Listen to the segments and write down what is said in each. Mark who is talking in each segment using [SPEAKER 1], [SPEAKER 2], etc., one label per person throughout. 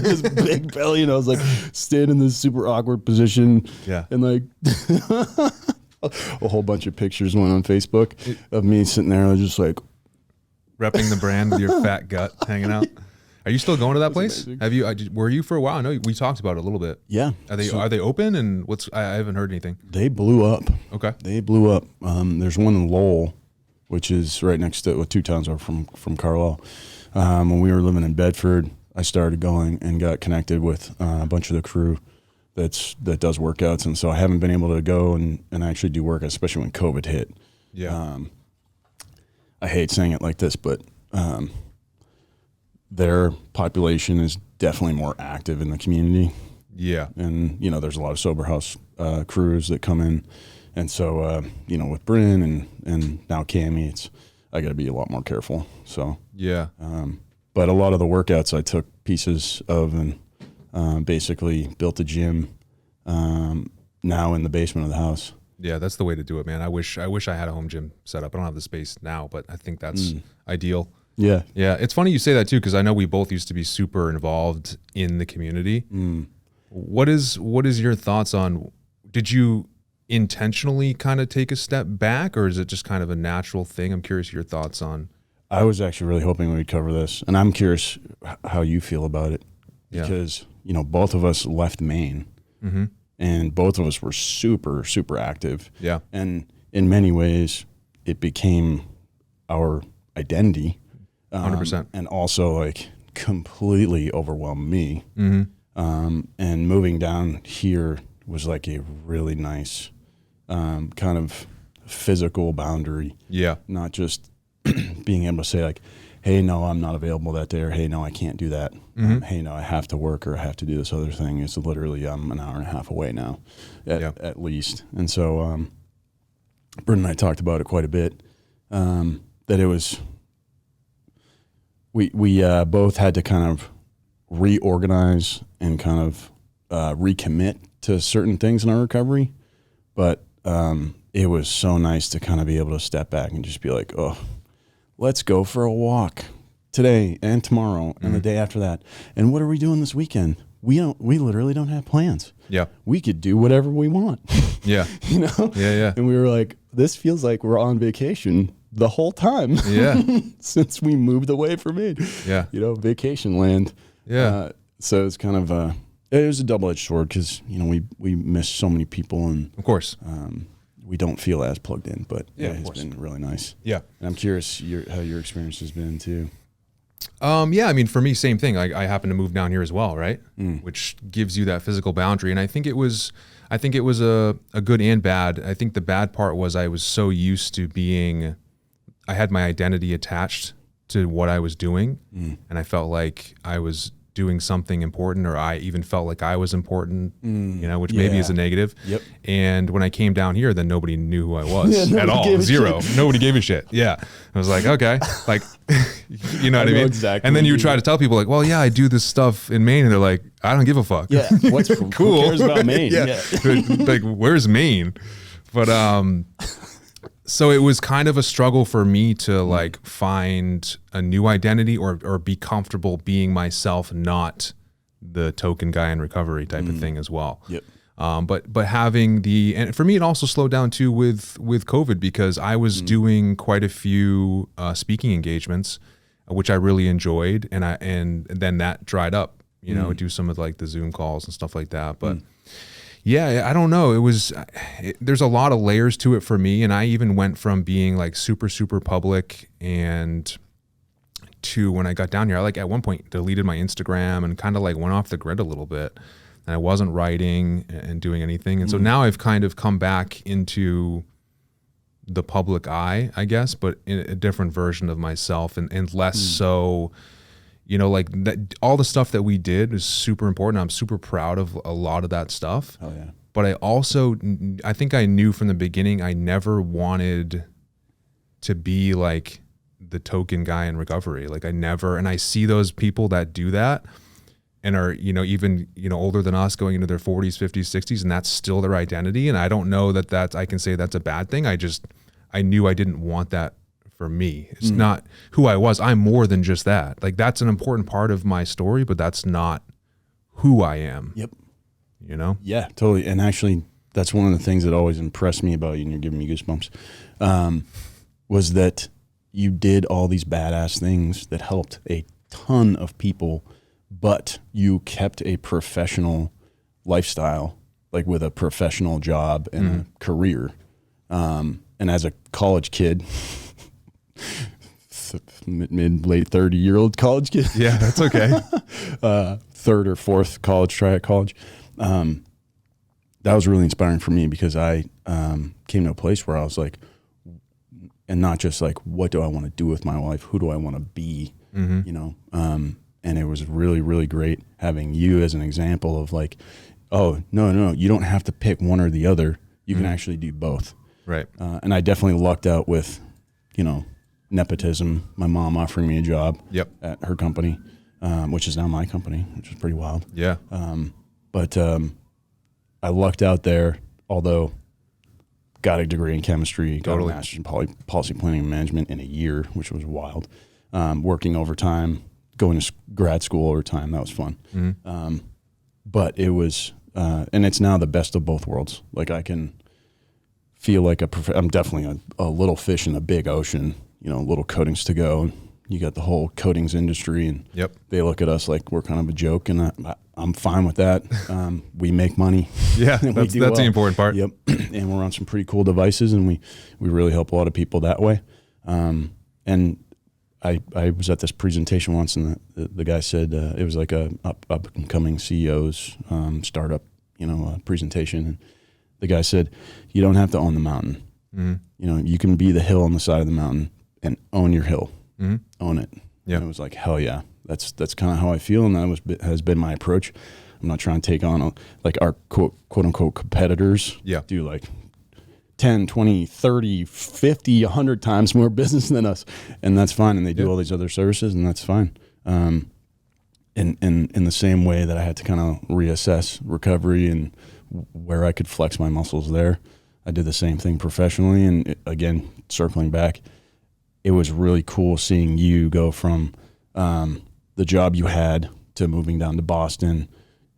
[SPEAKER 1] this big belly, and I was like standing in this super awkward position.
[SPEAKER 2] Yeah.
[SPEAKER 1] And like a whole bunch of pictures went on Facebook of me sitting there. I was just like
[SPEAKER 2] repping the brand with your fat gut hanging out. Are you still going to that place?
[SPEAKER 1] Amazing.
[SPEAKER 2] Have you? Were you for a while? I know we talked about it a little bit.
[SPEAKER 1] Yeah.
[SPEAKER 2] Are they open? And I haven't heard anything.
[SPEAKER 1] They blew up.
[SPEAKER 2] Okay.
[SPEAKER 1] They blew up. There's one in Lowell, which is right next to 2 towns over from Carlisle. When we were living in Bedford, I started going and got connected with a bunch of the crew that does workouts, and so I haven't been able to go and actually do work, especially when COVID hit.
[SPEAKER 2] Yeah.
[SPEAKER 1] I hate saying it like this, but their population is definitely more active in the community.
[SPEAKER 2] Yeah.
[SPEAKER 1] And, there's a lot of sober house crews that come in. And so, with Bryn and now Cammie, I got to be a lot more careful. So,
[SPEAKER 2] yeah.
[SPEAKER 1] But a lot of the workouts I took pieces of and basically built a gym now in the basement of the house.
[SPEAKER 2] Yeah, that's the way to do it, man. I wish I had a home gym set up. I don't have the space now, but I think that's ideal.
[SPEAKER 1] Yeah.
[SPEAKER 2] Yeah. It's funny you say that too, because I know we both used to be super involved in the community. What is your thoughts on, did you intentionally kind of take a step back, or is it just kind of a natural thing? I'm curious your thoughts on.
[SPEAKER 1] I was actually really hoping we'd cover this, and I'm curious how you feel about it, because, both of us left Maine, and both of us were super, super active.
[SPEAKER 2] Yeah.
[SPEAKER 1] And in many ways, it became our identity.
[SPEAKER 2] 100%.
[SPEAKER 1] And also like completely overwhelmed me. And moving down here was like a really nice kind of physical boundary.
[SPEAKER 2] Yeah.
[SPEAKER 1] Not just being able to say like, hey, no, I'm not available that day, or hey, no, I can't do that. Hey, no, I have to work, or I have to do this other thing. It's literally I'm an hour and a half away now at least. And so Bryn and I talked about it quite a bit, that it was, we both had to kind of reorganize and kind of recommit to certain things in our recovery. But it was so nice to kind of be able to step back and just be like, oh, let's go for a walk today and tomorrow and the day after that. And what are we doing this weekend? We literally don't have plans.
[SPEAKER 2] Yeah.
[SPEAKER 1] We could do whatever we want.
[SPEAKER 2] Yeah. Yeah.
[SPEAKER 1] And we were like, this feels like we're on vacation the whole time.
[SPEAKER 2] Yeah.
[SPEAKER 1] Since we moved away from Maine.
[SPEAKER 2] Yeah.
[SPEAKER 1] Vacation land.
[SPEAKER 2] Yeah.
[SPEAKER 1] So it's kind of it was a double-edged sword, because we miss so many people, and
[SPEAKER 2] Of course.
[SPEAKER 1] we don't feel as plugged in, but it's
[SPEAKER 2] course.
[SPEAKER 1] been really nice.
[SPEAKER 2] Yeah.
[SPEAKER 1] And I'm curious how your experience has been too.
[SPEAKER 2] Yeah, I mean, for me, same thing. I happened to move down here as well, right? Which gives you that physical boundary. And I think it was a good and bad. I think the bad part was I was so used to I had my identity attached to what I was doing. And I felt like I was doing something important, or I even felt like I was important, which maybe is a negative. Yep. And when I came down here, then nobody knew who I was at all. Zero. Nobody gave a shit. Yeah. I was like, okay, like, you know what I mean?
[SPEAKER 1] Exactly.
[SPEAKER 2] And then you try to tell people like, well, yeah, I do this stuff in Maine, and they're like, I don't give a fuck.
[SPEAKER 1] Yeah. What's
[SPEAKER 2] cool?
[SPEAKER 1] Who cares about Maine?
[SPEAKER 2] Yeah. Like, where's Maine? But so it was kind of a struggle for me to like find a new identity, or be comfortable being myself, not the token guy in recovery type of thing as well.
[SPEAKER 1] Yep.
[SPEAKER 2] But having and for me, it also slowed down too with COVID, because I was doing quite a few speaking engagements, which I really enjoyed. And then that dried up, do some of like the Zoom calls and stuff like that. But yeah, I don't know. There's a lot of layers to it for me. And I even went from being like super, super public and to when I got down here, I like at one point deleted my Instagram and kind of like went off the grid a little bit. And I wasn't writing and doing anything. And so now I've kind of come back into the public eye, I guess, but in a different version of myself, and less so, like that, all the stuff that we did is super important. I'm super proud of a lot of that stuff.
[SPEAKER 1] Oh yeah.
[SPEAKER 2] But I think I knew from the beginning, I never wanted to be like the token guy in recovery. Like and I see those people that do that and are, even, older than us, going into their 40s, 50s, 60s, and that's still their identity. And I don't know that I can say that's a bad thing. I knew I didn't want that for me. It's not who I was. I'm more than just that. Like that's an important part of my story, but that's not who I am.
[SPEAKER 1] Yep.
[SPEAKER 2] You know?
[SPEAKER 1] Yeah, totally. And actually, that's one of the things that always impressed me about you, and you're giving me goosebumps, was that you did all these badass things that helped a ton of people, but you kept a professional lifestyle, like with a professional job and a career. And as a college kid, late 30-year-old college kid.
[SPEAKER 2] Yeah, that's okay.
[SPEAKER 1] Third or fourth college try at college. That was really inspiring for me because I came to a place where I was like, and not just like, what do I want to do with my life? Who do I want to be? You know? And it was really, really great having you as an example of like, oh, no, you don't have to pick one or the other. You can actually do both.
[SPEAKER 2] Right.
[SPEAKER 1] And I definitely lucked out with, you know, nepotism, my mom offering me a job at her company, which is now my company, which is pretty wild.
[SPEAKER 2] Yeah.
[SPEAKER 1] But I lucked out there, although got a degree in chemistry, got a master's in policy planning and management in a year, which was wild. Working overtime, going to grad school overtime, that was fun. But it was, and it's now the best of both worlds. Like I can feel like I'm definitely a little fish in a big ocean, you know, little coatings to go. You got the whole coatings industry, and they look at us like we're kind of a joke, and I'm fine with that. We make money.
[SPEAKER 2] Yeah, that's the important part.
[SPEAKER 1] Yep, and we're on some pretty cool devices, and we really help a lot of people that way. And I was at this presentation once, and the guy said it was like a up and coming CEO's startup, you know, presentation, and the guy said, "You don't have to own the mountain. You know, you can be the hill on the side of the mountain and own your hill." Own it. Yeah. And it was like, hell yeah. That's kind of how I feel. And that has been my approach. I'm not trying to take on like our quote unquote competitors do like 10, 20, 30, 50, 100 times more business than us. And that's fine. And they do all these other services, and that's fine. In the same way that I had to kind of reassess recovery and where I could flex my muscles there, I did the same thing professionally. And again, circling back, it was really cool seeing you go from the job you had to moving down to Boston,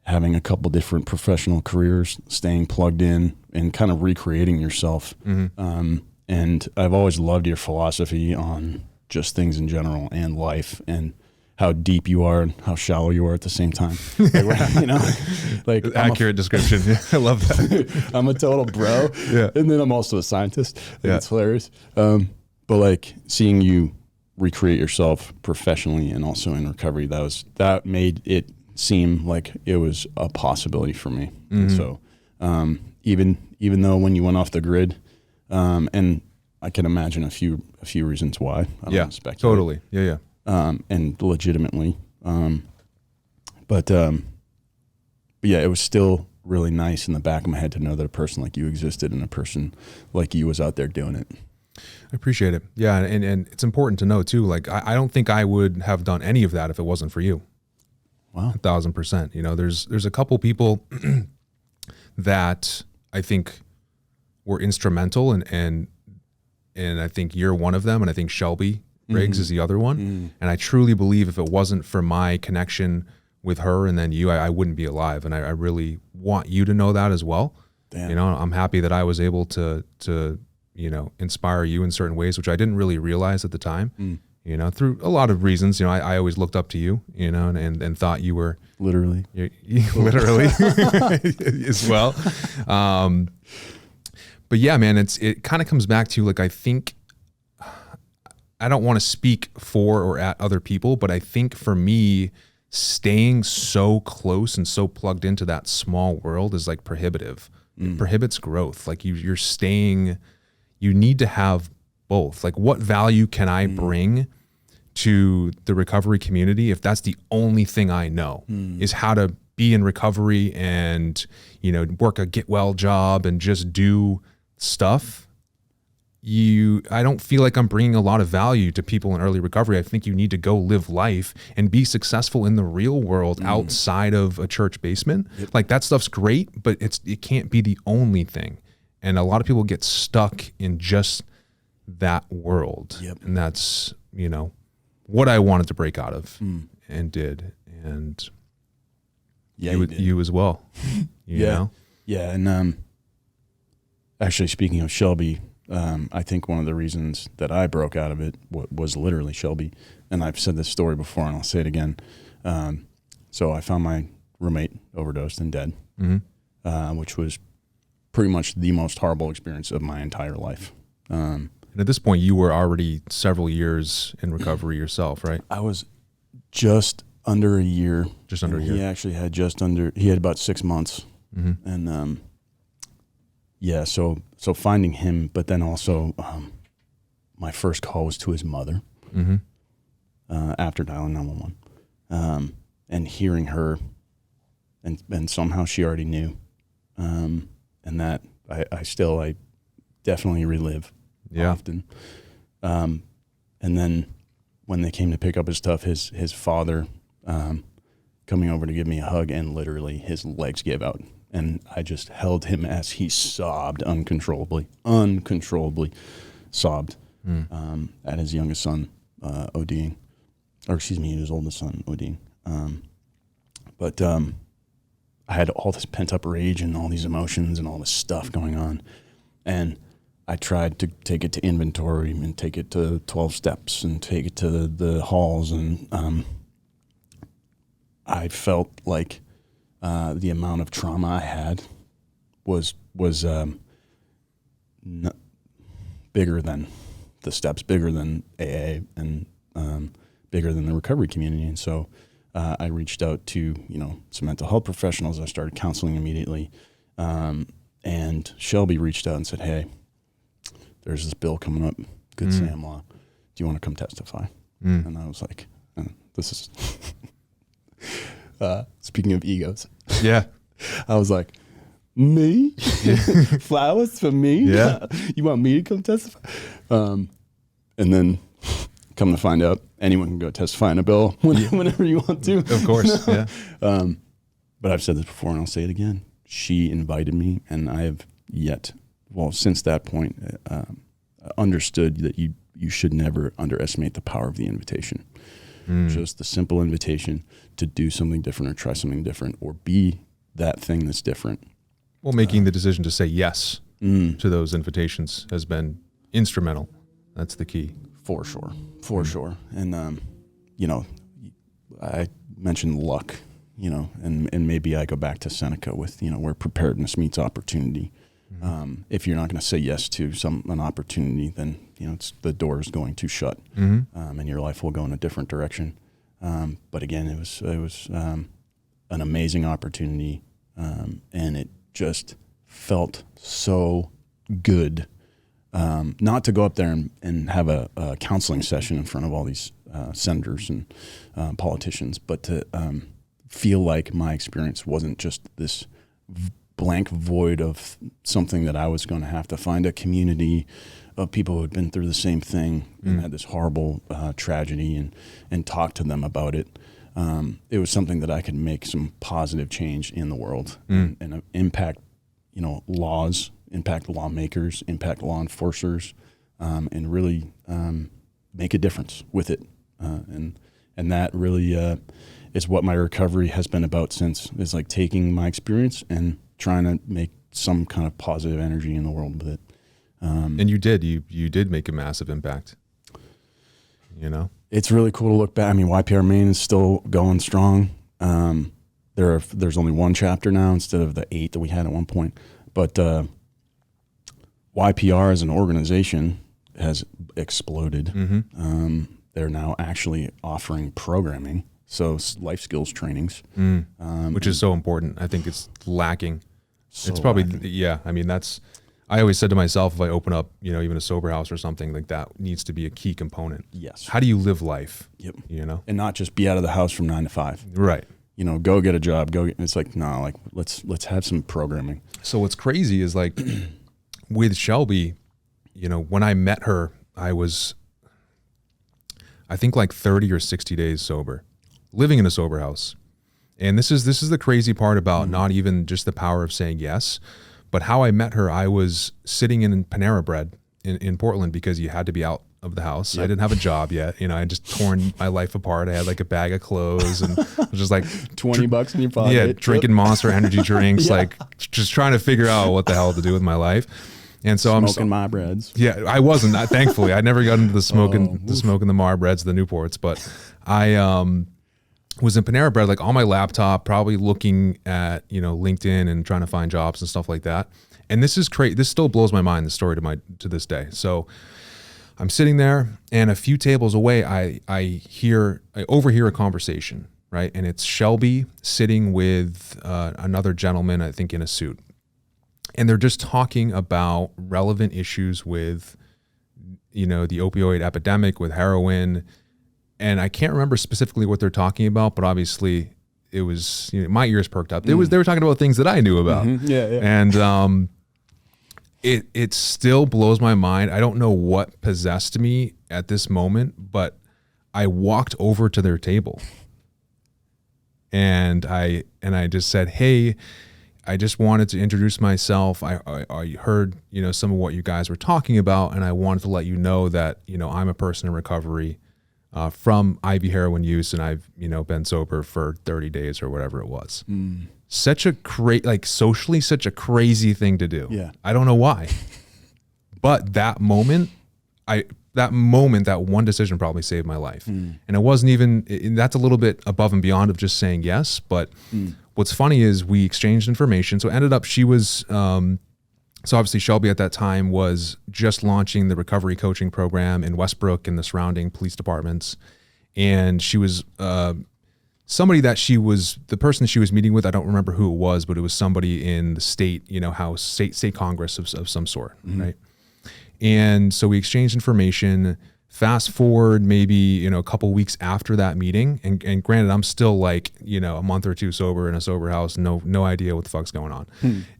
[SPEAKER 1] having a couple different professional careers, staying plugged in and kind of recreating yourself. And I've always loved your philosophy on just things in general and life, and how deep you are and how shallow you are at the same time. Like, you know, like
[SPEAKER 2] accurate description. Yeah, I love that.
[SPEAKER 1] I'm a total bro. And then I'm also a scientist. It's hilarious. But like seeing you recreate yourself professionally and also in recovery, that made it seem like it was a possibility for me. And so even though when you went off the grid, and I can imagine a few reasons why. I don't want to speculate.
[SPEAKER 2] Totally. Yeah.
[SPEAKER 1] And legitimately. But yeah, it was still really nice in the back of my head to know that a person like you existed and a person like you was out there doing it.
[SPEAKER 2] I appreciate it. Yeah. And it's important to know too, like, I don't think I would have done any of that if it wasn't for you.
[SPEAKER 1] Wow.
[SPEAKER 2] 1,000%. You know, there's a couple people that I think were instrumental, and I think you're one of them. And I think Shelby Riggs is the other one. And I truly believe if it wasn't for my connection with her and then you, I wouldn't be alive. And I really want you to know that as well. Damn. You know, I'm happy that I was able to, you know, inspire you in certain ways, which I didn't really realize at the time, you know, through a lot of reasons. You know, I always looked up to you, you know, and thought you were
[SPEAKER 1] literally
[SPEAKER 2] as well. But yeah, man, it kind of comes back to, like, I think, I don't want to speak for or at other people, but I think for me, staying so close and so plugged into that small world is like prohibitive. It prohibits growth. Like you're staying, you need to have both. Like, what value can I bring to the recovery community if that's the only thing I know is how to be in recovery and, you know, work a get well job and just do stuff? I don't feel like I'm bringing a lot of value to people in early recovery. I think you need to go live life and be successful in the real world outside of a church basement. Like, that stuff's great, but it can't be the only thing. And a lot of people get stuck in just that world. And that's, you know, what I wanted to break out of and did. And
[SPEAKER 1] Yeah,
[SPEAKER 2] you as well. You know?
[SPEAKER 1] Yeah. And actually, speaking of Shelby, I think one of the reasons that I broke out of it was literally Shelby. And I've said this story before, and I'll say it again. So I found my roommate overdosed and dead, which was pretty much the most horrible experience of my entire life.
[SPEAKER 2] And at this point, you were already several years in recovery yourself, right?
[SPEAKER 1] I was just under a year.
[SPEAKER 2] Just under a year.
[SPEAKER 1] He actually had he had about 6 months. And yeah, so finding him, but then also my first call was to his mother after dialing 911, and hearing her, and somehow she already knew, and that I definitely relive often. And then when they came to pick up his stuff, his father coming over to give me a hug, and literally his legs gave out. And I just held him as he sobbed uncontrollably sobbed at his youngest son ODing, or excuse me, his oldest son ODing. But I had all this pent up rage and all these emotions and all this stuff going on. And I tried to take it to inventory and take it to 12 steps and take it to the halls. And I felt like the amount of trauma I had was bigger than the steps, bigger than AA, and bigger than the recovery community. And so I reached out to some mental health professionals. I started counseling immediately, and Shelby reached out and said, "Hey, there's this bill coming up, Good Sam Law. Do you want to come testify?" And I was like, "This is." Speaking of egos,
[SPEAKER 2] yeah,
[SPEAKER 1] I was like, "Me? Flowers for me?
[SPEAKER 2] Yeah,
[SPEAKER 1] you want me to come testify?" And then, come to find out, anyone can go testify on a bill whenever you want to.
[SPEAKER 2] Of course, yeah.
[SPEAKER 1] But I've said this before, and I'll say it again. She invited me, and I have since that point, understood that you should never underestimate the power of the invitation. Just the simple invitation to do something different or try something different or be that thing that's different.
[SPEAKER 2] Well, making the decision to say yes to those invitations has been instrumental. That's the key.
[SPEAKER 1] For sure. And, I mentioned luck, and maybe I go back to Seneca with, where preparedness meets opportunity. If you're not going to say yes to an opportunity, then the door is going to shut, and your life will go in a different direction. But again, it was an amazing opportunity, and it just felt so good not to go up there and have a counseling session in front of all these senators and politicians, but to feel like my experience wasn't just this blank void of something that I was going to have to find a community of people who had been through the same thing and had this horrible tragedy and talk to them about it. It was something that I could make some positive change in the world and impact, laws, impact lawmakers, impact law enforcers, and really make a difference with it. And that really is what my recovery has been about since, is like taking my experience and trying to make some kind of positive energy in the world with it.
[SPEAKER 2] And you did make a massive impact,
[SPEAKER 1] It's really cool to look back. I mean, YPR Maine is still going strong. There's only one chapter now instead of the 8 that we had at one point. But YPR as an organization has exploded. They're now actually offering programming, so life skills trainings.
[SPEAKER 2] Which is so important. I think it's lacking.
[SPEAKER 1] So
[SPEAKER 2] it's probably,
[SPEAKER 1] lacking.
[SPEAKER 2] I mean, I always said to myself, if I open up, even a sober house or something, like that needs to be a key component.
[SPEAKER 1] Yes.
[SPEAKER 2] How do you live life?
[SPEAKER 1] Yep.
[SPEAKER 2] And
[SPEAKER 1] not just be out of the house from 9 to 5.
[SPEAKER 2] Right.
[SPEAKER 1] Go get a job. It's like, no, like let's have some programming.
[SPEAKER 2] So what's crazy is like with Shelby, when I met her, I was, I think like 30 or 60 days sober, living in a sober house. And this is the crazy part about not even just the power of saying yes, but how I met her. I was sitting in Panera Bread in Portland because you had to be out of the house. I didn't have a job yet. I had just torn my life apart. I had like a bag of clothes and I was just like
[SPEAKER 1] $20 in your pocket.
[SPEAKER 2] Yeah, drinking Monster energy drinks, like just trying to figure out what the hell to do with my life. And so
[SPEAKER 1] smoking my breads.
[SPEAKER 2] Yeah, I wasn't. Thankfully, I never got into the smoking, the Marbreds, the Newports. But I was in Panera Bread, like on my laptop, probably looking at LinkedIn and trying to find jobs and stuff like that. And this is crazy. This still blows my mind. The story to this day. So I'm sitting there, and a few tables away, I overhear a conversation, right? And it's Shelby sitting with another gentleman, I think in a suit. And they're just talking about relevant issues with, the opioid epidemic, with heroin. And I can't remember specifically what they're talking about, but obviously it was, my ears perked up. They were talking about things that I knew about.
[SPEAKER 1] Yeah.
[SPEAKER 2] And it still blows my mind. I don't know what possessed me at this moment, but I walked over to their table and I just said, "Hey, I just wanted to introduce myself. I heard, some of what you guys were talking about, and I wanted to let you know that, I'm a person in recovery from IV heroin use, and I've, been sober for 30 days or whatever it was." Such a socially, such a crazy thing to do.
[SPEAKER 1] Yeah.
[SPEAKER 2] I don't know why, but that moment, that one decision probably saved my life. And it wasn't even, that's a little bit above and beyond of just saying yes. But what's funny is we exchanged information. So it ended up, she was, so obviously Shelby at that time was just launching the recovery coaching program in Westbrook and the surrounding police departments. And she was, somebody that the person she was meeting with, I don't remember who it was, but it was somebody in the state, House, state Congress of some sort, right? And so we exchanged information. Fast forward maybe, a couple weeks after that meeting, and granted, I'm still like, a month or two sober in a sober house, no idea what the fuck's going on.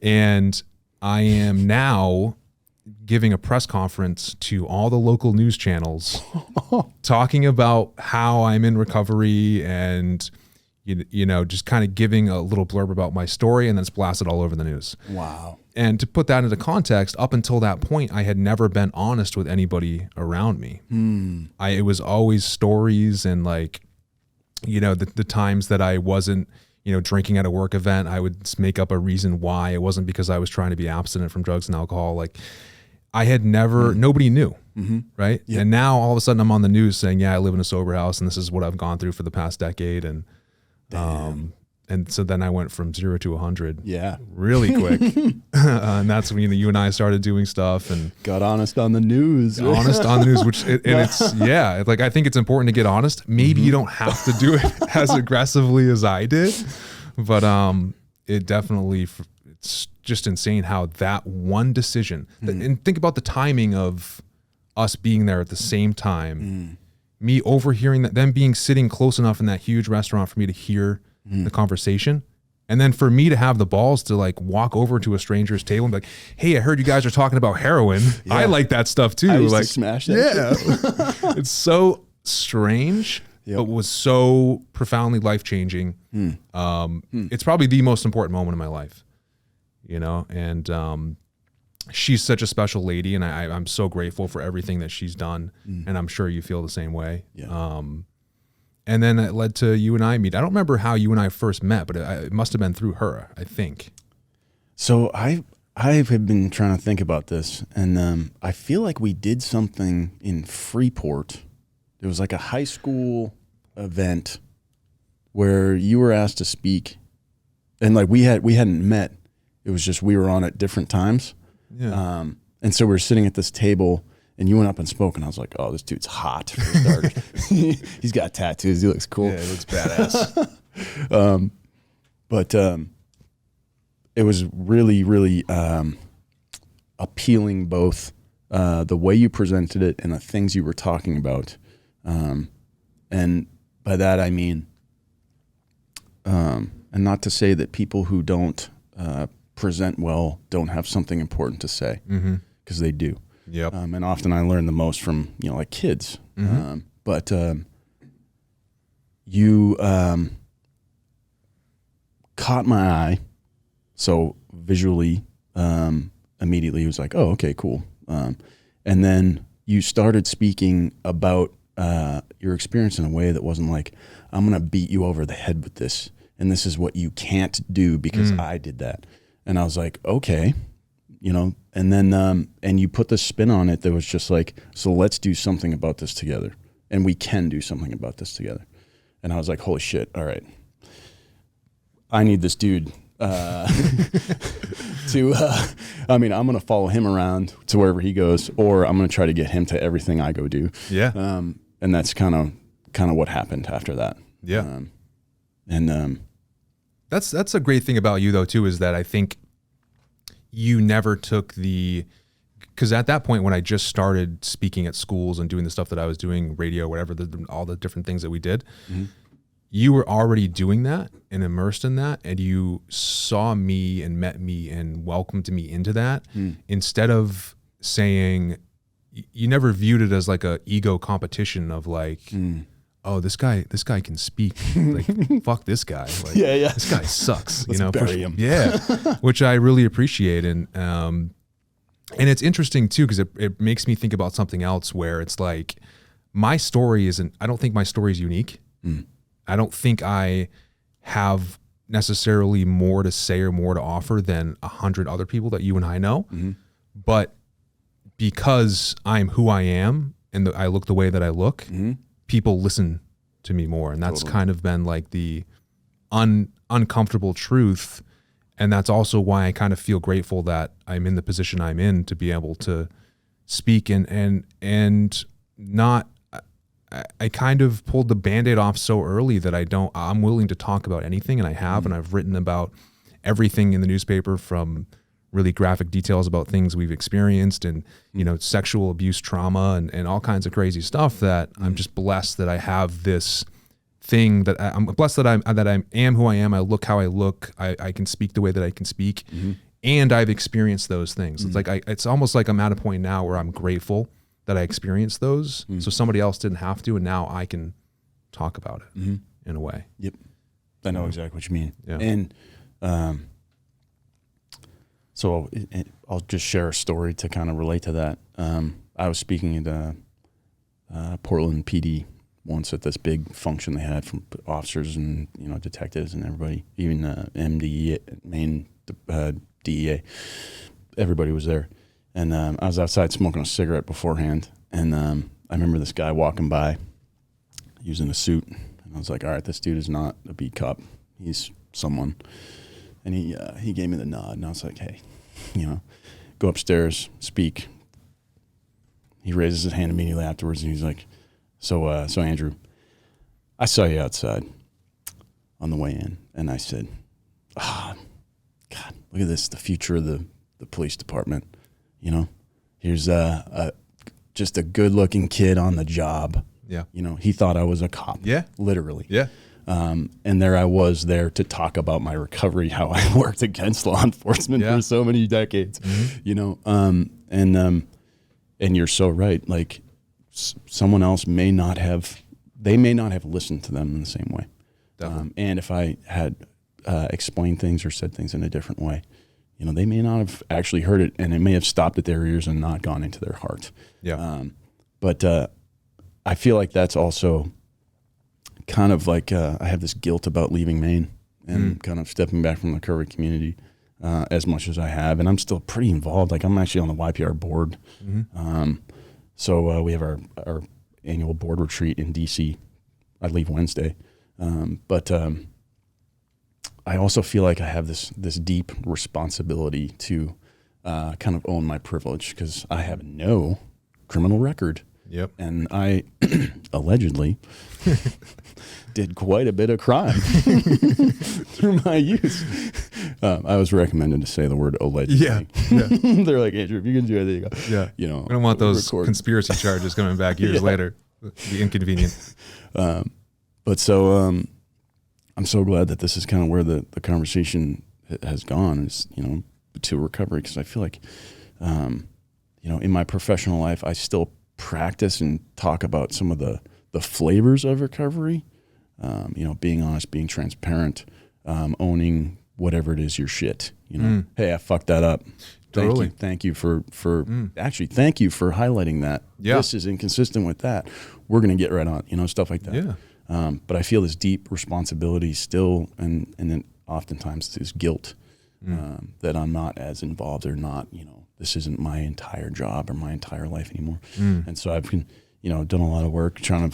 [SPEAKER 2] And I am now giving a press conference to all the local news channels talking about how I'm in recovery and, just kind of giving a little blurb about my story, and then it's blasted all over the news.
[SPEAKER 1] Wow.
[SPEAKER 2] And to put that into context, up until that point, I had never been honest with anybody around me. It was always stories and like, the times that I wasn't, drinking at a work event, I would make up a reason why. It wasn't because I was trying to be abstinent from drugs and alcohol. Like I had never, nobody knew. Right. Yep. And now all of a sudden I'm on the news saying, yeah, I live in a sober house and this is what I've gone through for the past decade. And, and so then I went from 0 to 100 really quick. And that's when you and I started doing stuff and
[SPEAKER 1] got honest on the news,
[SPEAKER 2] which it's, like, I think it's important to get honest. Maybe you don't have to do it as aggressively as I did, but it definitely, it's just insane how that one decision, and think about the timing of us being there at the same time, me overhearing that, them being sitting close enough in that huge restaurant for me to hear the conversation. And then for me to have the balls to like walk over to a stranger's table and be like, "Hey, I heard you guys are talking about heroin. Yeah. I like that stuff too."
[SPEAKER 1] I used
[SPEAKER 2] like
[SPEAKER 1] to smash that.
[SPEAKER 2] Yeah. It's so strange, but was so profoundly life-changing. It's probably the most important moment in my life, and she's such a special lady, and I'm so grateful for everything that she's done, and I'm sure you feel the same way. Yeah. And then it led to you and I meet. I don't remember how you and I first met, but it must have been through her, I think.
[SPEAKER 1] So I have been trying to think about this, and I feel like we did something in Freeport. It was like a high school event where you were asked to speak, and like we hadn't met. It was just we were on at different times.
[SPEAKER 2] Yeah.
[SPEAKER 1] And so we were sitting at this table. And you went up and spoke, and I was like, "Oh, this dude's hot for starters. He's got tattoos. He looks cool.
[SPEAKER 2] Yeah, he looks badass."
[SPEAKER 1] But it was really, really appealing, both the way you presented it and the things you were talking about. And by that I mean, and not to say that people who don't present well don't have something important to say, because they do.
[SPEAKER 2] Yep.
[SPEAKER 1] And often I learn the most from, like kids. But you caught my eye. So visually, immediately he was like, "Oh, okay, cool." And then you started speaking about your experience in a way that wasn't like, I'm going to beat you over the head with this, and this is what you can't do because I did that. And I was like, okay, you know, and then, and you put the spin on it that was just like, so let's do something about this together. And we can do something about this together. And I was like, holy shit, all right. I need this dude I mean, I'm going to follow him around to wherever he goes, or I'm going to try to get him to everything I go do.
[SPEAKER 2] Yeah.
[SPEAKER 1] And that's kind of what happened after that.
[SPEAKER 2] Yeah.
[SPEAKER 1] And
[SPEAKER 2] that's a great thing about you though, too, is that I think you never took because at that point when I just started speaking at schools and doing the stuff that I was doing, radio, whatever, all the different things that we did, you were already doing that and immersed in that, and you saw me and met me and welcomed me into that instead of saying, you never viewed it as like a ego competition of like, oh, this guy can speak. Like, fuck this guy. Like, this guy sucks.
[SPEAKER 1] Let's bury him.
[SPEAKER 2] Yeah, which I really appreciate. And it's interesting too, because it makes me think about something else where it's like, my story isn't, I don't think my story is unique. I don't think I have necessarily more to say or more to offer than 100 other people that you and I know. But because I'm who I am and I look the way that I look, people listen to me more. And that's kind of been like the uncomfortable truth. And that's also why I kind of feel grateful that I'm in the position I'm in to be able to speak and not, I kind of pulled the Band-Aid off so early that I'm willing to talk about anything, and I have, and I've written about everything in the newspaper, from really graphic details about things we've experienced and, you know, sexual abuse trauma and all kinds of crazy stuff, that I'm just blessed that I have this thing that I'm blessed that I am who I am. I look how I look. I can speak the way that I can speak, and I've experienced those things. It's like, it's almost like I'm at a point now where I'm grateful that I experienced those, so somebody else didn't have to, and now I can talk about it in a way. Yep,
[SPEAKER 1] I know exactly what you mean.
[SPEAKER 2] Yeah.
[SPEAKER 1] And so I'll just share a story to kind of relate to that. I was speaking at Portland PD once at this big function they had from officers and, you know, detectives and everybody, even MDE, Maine DEA. Everybody was there. And I was outside smoking a cigarette beforehand, and I remember this guy walking by using a suit, and I was like, all right, this dude is not a beat cop. He's someone. And he gave me the nod, and I was like, hey, you know, go upstairs, speak. He raises his hand immediately afterwards, and he's like, so Andrew, I saw you outside on the way in, and I said, God, look at this, the future of the police department. You know, here's just a good-looking kid on the job.
[SPEAKER 2] Yeah.
[SPEAKER 1] You know, he thought I was a cop.
[SPEAKER 2] Yeah.
[SPEAKER 1] Literally.
[SPEAKER 2] Yeah.
[SPEAKER 1] And there I was there to talk about my recovery, how I worked against law enforcement for so many decades. You know, and you're so right. Like, someone else may not have listened to them in the same way. And if I had explained things or said things in a different way, you know, they may not have actually heard it, and it may have stopped at their ears and not gone into their heart.
[SPEAKER 2] Yeah.
[SPEAKER 1] But I feel like that's also kind of like I have this guilt about leaving Maine and kind of stepping back from the recovery community as much as I have, and I'm still pretty involved. Like, I'm actually on the YPR board. So we have our annual board retreat in DC. I leave Wednesday, but I also feel like I have this deep responsibility to kind of own my privilege, because I have no criminal record.
[SPEAKER 2] Yep.
[SPEAKER 1] And I allegedly did quite a bit of crime through my youth. I was recommended to say the word allegedly.
[SPEAKER 2] Yeah.
[SPEAKER 1] They're like, Andrew, if you can do it, there you go.
[SPEAKER 2] Yeah.
[SPEAKER 1] You know,
[SPEAKER 2] I don't want those conspiracy charges coming back years later. It'd be inconvenient.
[SPEAKER 1] But so I'm so glad that this is kind of where the conversation has gone, is, you know, to recovery, because I feel like, you know, in my professional life, I still practice and talk about some of the flavors of recovery, you know, being honest, being transparent, owning whatever it is your shit, you know. Hey, I fucked that up.
[SPEAKER 2] Totally.
[SPEAKER 1] Thank you for actually, thank you for highlighting that.
[SPEAKER 2] Yeah.
[SPEAKER 1] This is inconsistent with that. We're going to get right on, stuff like that.
[SPEAKER 2] Yeah.
[SPEAKER 1] But I feel this deep responsibility still, and then oftentimes this guilt that I'm not as involved or not, this isn't my entire job or my entire life anymore. And so I've been, done a lot of work trying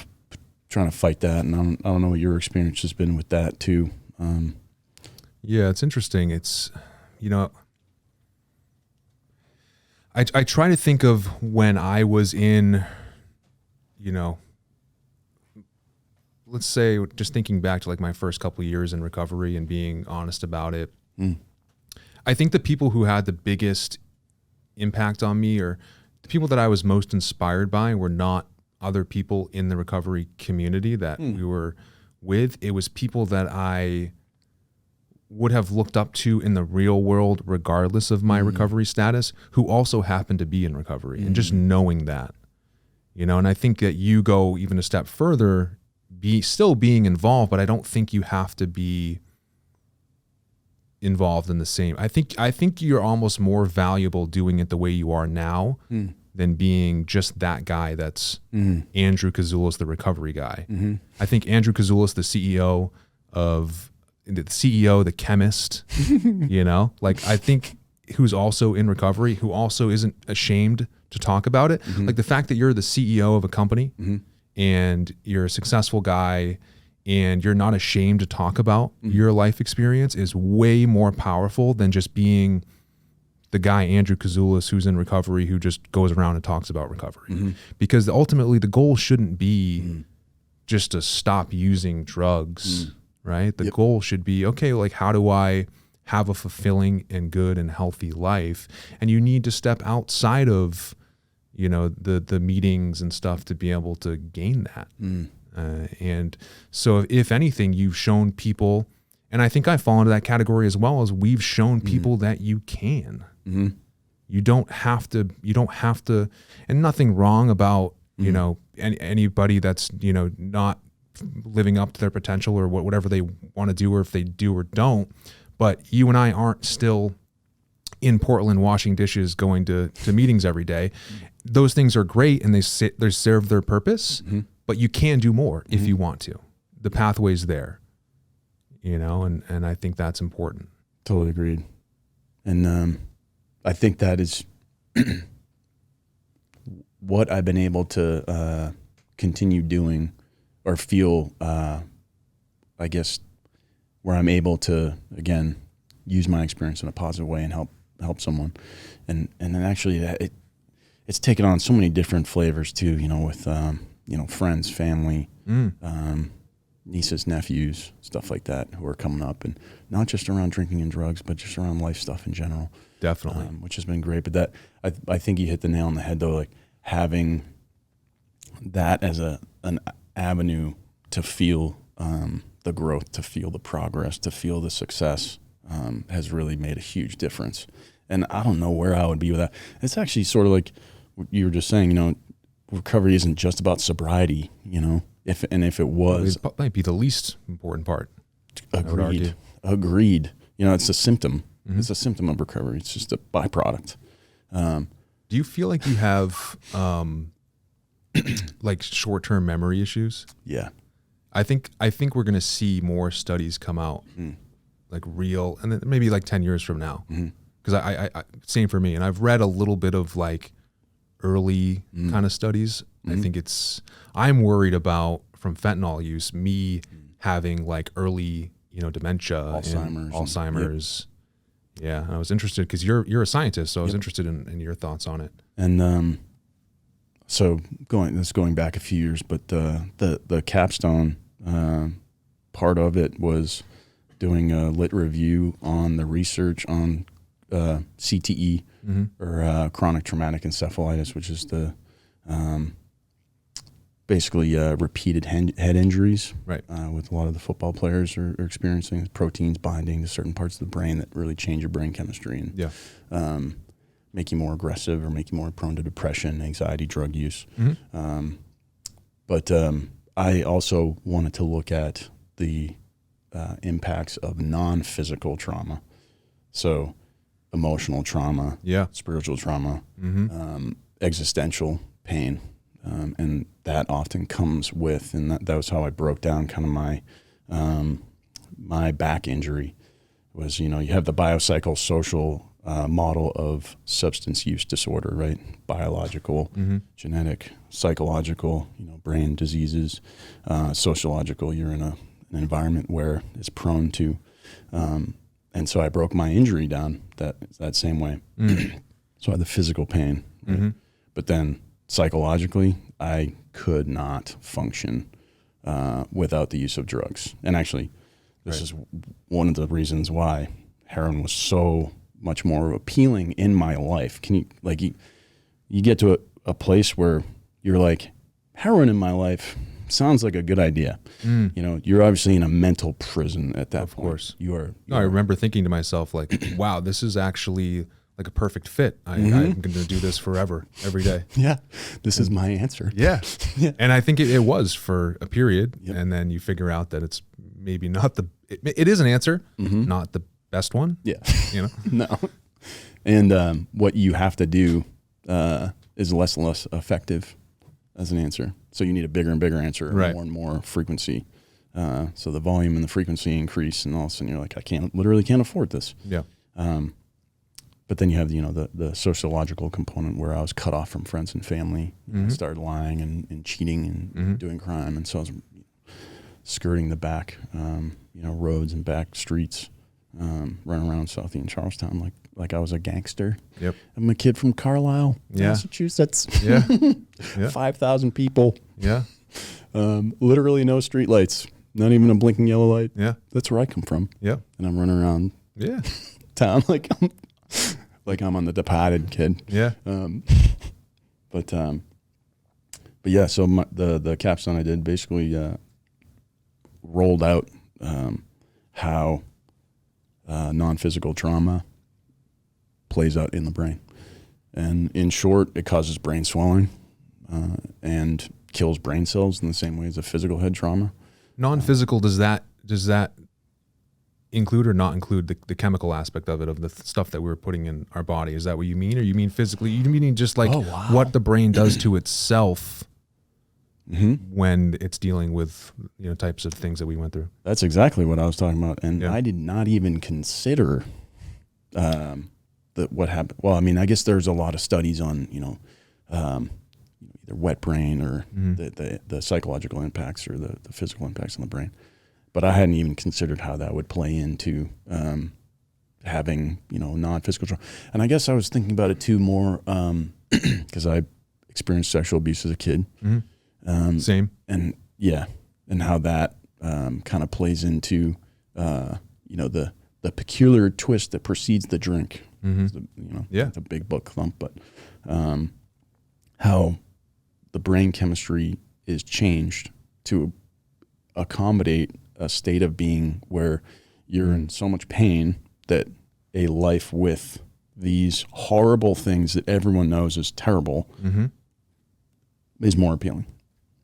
[SPEAKER 1] to fight that. And I don't know what your experience has been with that too.
[SPEAKER 2] Yeah, it's interesting. It's, I try to think of when I was in, let's say just thinking back to like my first couple of years in recovery and being honest about it. I think the people who had the biggest impact on me, or the people that I was most inspired by, were not other people in the recovery community that we were with. It was people that I would have looked up to in the real world, regardless of my recovery status, who also happened to be in recovery, and just knowing that, and I think that you go even a step further, still being involved, but I don't think you have to be involved in the same. I think you're almost more valuable doing it the way you are now than being just that guy that's Andrew Kiezulas, the recovery guy. I think Andrew Kiezulas, the CEO, the chemist, I think who's also in recovery, who also isn't ashamed to talk about it. Like the fact that you're the CEO of a company and you're a successful guy and you're not ashamed to talk about your life experience is way more powerful than just being the guy, Andrew Kiezulas, who's in recovery, who just goes around and talks about recovery. Because ultimately the goal shouldn't be just to stop using drugs, right? The goal should be, okay, like how do I have a fulfilling and good and healthy life? And you need to step outside of, the meetings and stuff to be able to gain that. And so if anything, you've shown people, and I think I fall into that category as well, as we've shown people that you can. You don't have to, and nothing wrong about, anybody that's, not living up to their potential or whatever they want to do, or if they do or don't. But you and I aren't still in Portland washing dishes, going to meetings every day. Those things are great and they serve their purpose, but you can do more if you want to. The pathway's there, and I think that's important.
[SPEAKER 1] Totally agreed. And I think that is what I've been able to continue doing, or feel, I guess, where I'm able to, again, use my experience in a positive way and help someone. And then actually it's taken on so many different flavors too, with, friends, family, nieces, nephews, stuff like that, who are coming up, and not just around drinking and drugs, but just around life stuff in general.
[SPEAKER 2] Definitely.
[SPEAKER 1] Which has been great. But that, I think you hit the nail on the head though, like having that as an avenue to feel the growth, to feel the progress, to feel the success, has really made a huge difference. And I don't know where I would be with that. It's actually sort of like you were just saying, recovery isn't just about sobriety, if it was.
[SPEAKER 2] It might be the least important part.
[SPEAKER 1] Agreed. It's a symptom. It's a symptom of recovery. It's just a byproduct.
[SPEAKER 2] Do you feel like you have like short-term memory issues?
[SPEAKER 1] Yeah.
[SPEAKER 2] I think we're going to see more studies come out, like real, and then maybe like 10 years from now. Because I same for me. And I've read a little bit of like early kind of studies. I think I'm worried about, from fentanyl use, me having like early, dementia, Alzheimer's. Yeah. And I was interested because you're a scientist, so I was interested in your thoughts on it.
[SPEAKER 1] And so going back a few years, but the capstone part of it was doing a lit review on the research on CTE, or chronic traumatic encephalitis, which is the basically repeated head injuries,
[SPEAKER 2] right?
[SPEAKER 1] With a lot of the football players are experiencing proteins binding to certain parts of the brain that really change your brain chemistry and make you more aggressive or make you more prone to depression, anxiety, drug use. But I also wanted to look at the impacts of non-physical trauma. So emotional trauma, spiritual trauma, existential pain. And that often comes with, and that was how I broke down kind of my back injury was, you have the biopsychosocial social model of substance use disorder, right? Biological, genetic, psychological, brain diseases, sociological. You're in an environment where it's prone to, and so I broke my injury down that same way. So I had the physical pain, right? But then psychologically, I could not function without the use of drugs. And actually, this is one of the reasons why heroin was so much more appealing in my life. Can you get to a place where you're like, heroin in my life sounds like a good idea. You're obviously in a mental prison at that point. Of course.
[SPEAKER 2] I remember thinking to myself, like, wow, this is actually like a perfect fit. I'm going to do this forever, every day.
[SPEAKER 1] Yeah. This is my answer.
[SPEAKER 2] Yeah. And I think it was for a period. Yep. And then you figure out that it's maybe not it is an answer, not the best one.
[SPEAKER 1] Yeah. No. And what you have to do is less and less effective as an answer. So you need a bigger and bigger answer, more and more frequency. So the volume and the frequency increase, and all of a sudden you're like, I literally can't afford this.
[SPEAKER 2] Yeah.
[SPEAKER 1] But then you have, the sociological component where I was cut off from friends and family, started lying and cheating and doing crime. And so I was skirting the back, roads and back streets, running around Southie and Charlestown like I was a gangster.
[SPEAKER 2] Yep.
[SPEAKER 1] I'm a kid from Carlisle, Massachusetts.
[SPEAKER 2] Yeah.
[SPEAKER 1] 5,000 people.
[SPEAKER 2] Yeah.
[SPEAKER 1] Literally no street lights, not even a blinking yellow light.
[SPEAKER 2] Yeah.
[SPEAKER 1] That's where I come from.
[SPEAKER 2] Yeah.
[SPEAKER 1] And I'm running around town like I'm on The Departed, kid.
[SPEAKER 2] Yeah.
[SPEAKER 1] But yeah, so the capstone I did basically rolled out how non-physical trauma plays out in the brain. And in short, it causes brain swelling and kills brain cells in the same way as a physical head trauma.
[SPEAKER 2] Non-physical, does that include or not include the chemical aspect of it, of the stuff that we're putting in our body? Is that what you mean? Or you mean physically? You mean just like what the brain does to itself when it's dealing with types of things that we went through?
[SPEAKER 1] That's exactly what I was talking about. And I did not even consider what happened. Well, I mean, I guess there's a lot of studies on, either wet brain or the psychological impacts or the physical impacts on the brain. But I hadn't even considered how that would play into having, non-physical trauma. And I guess I was thinking about it too more because I experienced sexual abuse as a kid.
[SPEAKER 2] Same.
[SPEAKER 1] And and how that kind of plays into, the peculiar twist that precedes the drink. The big book thump, but how the brain chemistry is changed to accommodate a state of being where you're in so much pain that a life with these horrible things that everyone knows is terrible is more appealing.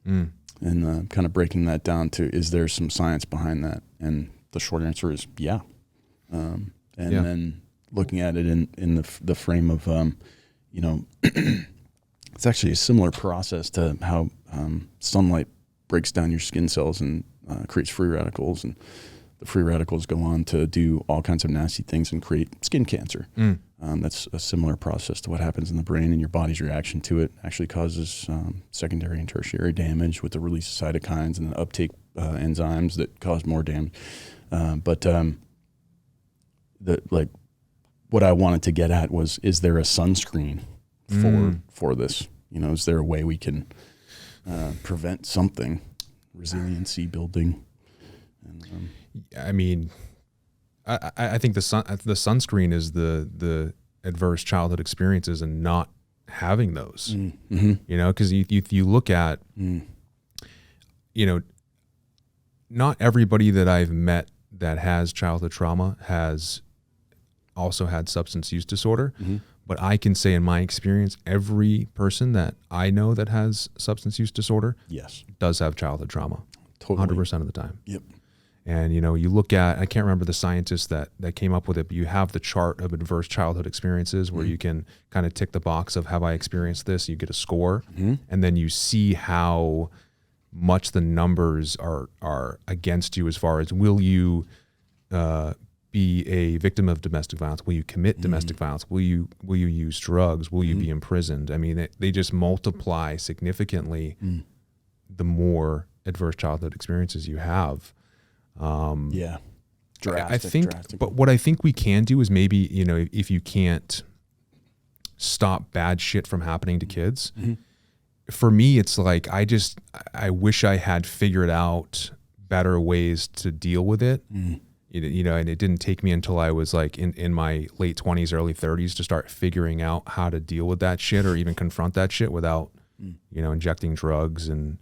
[SPEAKER 1] And kind of breaking that down to, is there some science behind that? And the short answer is then looking at it in the frame of, it's actually a similar process to how sunlight breaks down your skin cells and creates free radicals, and the free radicals go on to do all kinds of nasty things and create skin cancer. That's a similar process to what happens in the brain, and your body's reaction to it actually causes secondary and tertiary damage with the release of cytokines and the uptake enzymes that cause more damage. What I wanted to get at was, is there a sunscreen for this? Is there a way we can prevent something, resiliency building? And,
[SPEAKER 2] I mean, I think the sunscreen is the adverse childhood experiences and not having those. Because you look at, not everybody that I've met that has childhood trauma has also had substance use disorder. But I can say in my experience, every person that I know that has substance use disorder does have childhood trauma.
[SPEAKER 1] Totally.
[SPEAKER 2] 100% of the time.
[SPEAKER 1] Yep.
[SPEAKER 2] And, you know, you look at, I can't remember the scientist that came up with it, but you have the chart of adverse childhood experiences where you can kind of tick the box of, have I experienced this? You get a score. And then you see how much the numbers are against you, as far as, will you be a victim of domestic violence? Will you commit domestic violence? Will you use drugs? Will you be imprisoned? I mean, they just multiply significantly the more adverse childhood experiences you have.
[SPEAKER 1] Yeah.
[SPEAKER 2] I think, but what I think we can do is, maybe, you know, if you can't stop bad shit from happening to kids, for me, it's like, I wish I had figured out better ways to deal with it. You know, and it didn't take me until I was like in my late 20s, early 30s to start figuring out how to deal with that shit, or even confront that shit without, you know, injecting drugs and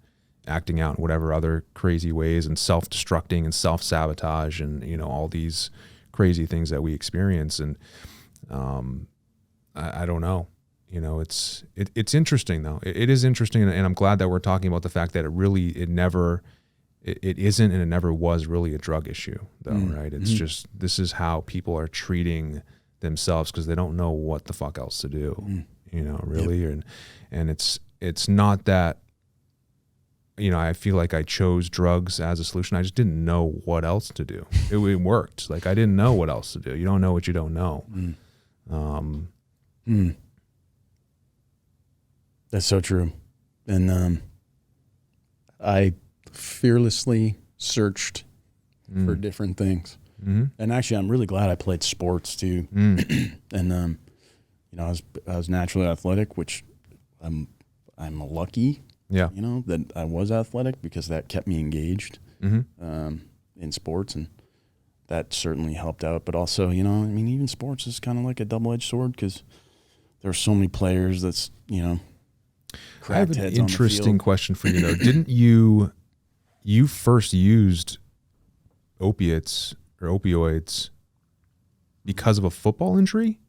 [SPEAKER 2] acting out in whatever other crazy ways, and self-destructing and self-sabotage, and, you know, all these crazy things that we experience. And I don't know, you know, it's interesting though. It is interesting, and I'm glad that we're talking about the fact that it isn't, and it never was really a drug issue though, right? It's just, this is how people are treating themselves because they don't know what the fuck else to do, you know, really. And it's not that, you know, I feel like I chose drugs as a solution. I just didn't know what else to do. It worked. Like, I didn't know what else to do. You don't know what you don't know.
[SPEAKER 1] That's so true. And I fearlessly searched for different things. And actually, I'm really glad I played sports too. And you know, I was naturally athletic, which I'm lucky.
[SPEAKER 2] Yeah.
[SPEAKER 1] You know, that I was athletic, because that kept me engaged in sports, and that certainly helped out. But also, you know, I mean, even sports is kind of like a double-edged sword, because there are so many players that's, you know,
[SPEAKER 2] I have an interesting question for you though. Didn't you first used opiates or opioids because of a football injury?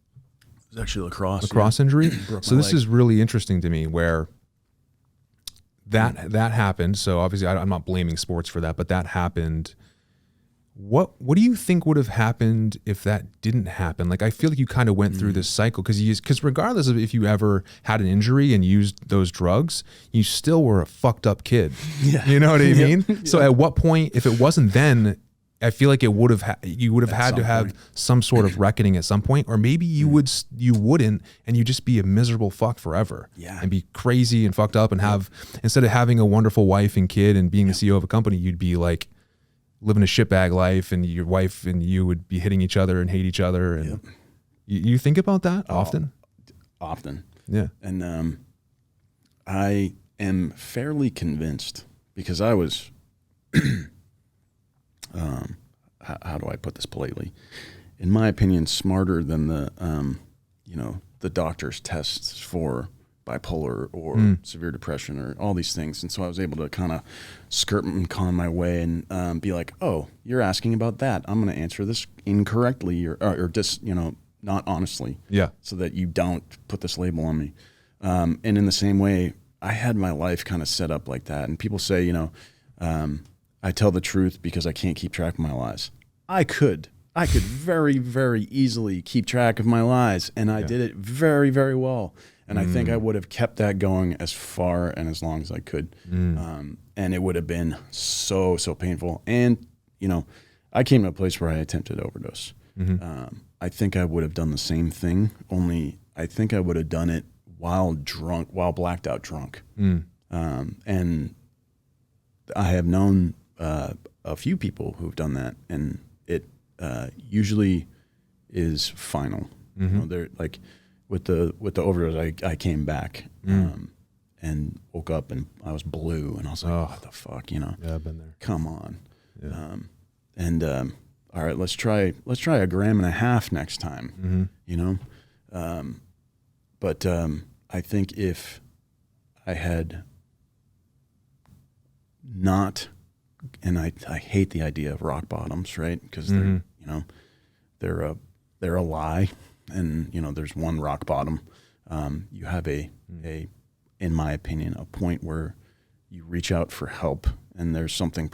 [SPEAKER 1] It was actually lacrosse
[SPEAKER 2] injury. So this is really interesting to me, where that happened. So obviously I'm not blaming sports for that, but that happened. What do you think would have happened if that didn't happen? Like, I feel like you kind of went through this cycle, because regardless of if you ever had an injury and used those drugs, you still were a fucked up kid. Yeah. You know what I mean? So at what point, if it wasn't then, I feel like it would have you would have had to have some sort of reckoning at some point, or maybe you wouldn't, and you just be a miserable fuck forever.
[SPEAKER 1] Yeah.
[SPEAKER 2] And be crazy and fucked up, and have, instead of having a wonderful wife and kid and being the CEO of a company, you'd be like living a shitbag life, and your wife and you would be hitting each other and hate each other. And you think about that often?
[SPEAKER 1] Often.
[SPEAKER 2] Yeah.
[SPEAKER 1] And I am fairly convinced, because I was how do I put this politely? In my opinion, smarter than the doctor's tests for bipolar or severe depression or all these things. And so I was able to kind of skirt and con my way and be like, oh, you're asking about that. I'm going to answer this incorrectly or just, you know, not honestly.
[SPEAKER 2] Yeah.
[SPEAKER 1] So that you don't put this label on me. And in the same way, I had my life kind of set up like that. And people say, you know, I tell the truth because I can't keep track of my lies. I could very, very easily keep track of my lies, and I did it very, very well. And I think I would have kept that going as far and as long as I could. And it would have been so painful. And, you know, I came to a place where I attempted overdose. I think I would have done the same thing, only I think I would have done it while blacked out drunk. And I have known a few people who've done that, and it usually is final. You know, they're like with the overdose. I came back and woke up and I was blue, and I was like, what the fuck, you know?
[SPEAKER 2] Yeah, I've been there.
[SPEAKER 1] Come on. Yeah. All right, let's try 1.5 grams next time. You know, but I think if I had not. And I hate the idea of rock bottoms, right? Because they're, you know, they're a lie, and you know, there's one rock bottom. You have in my opinion, a point where you reach out for help, and there's something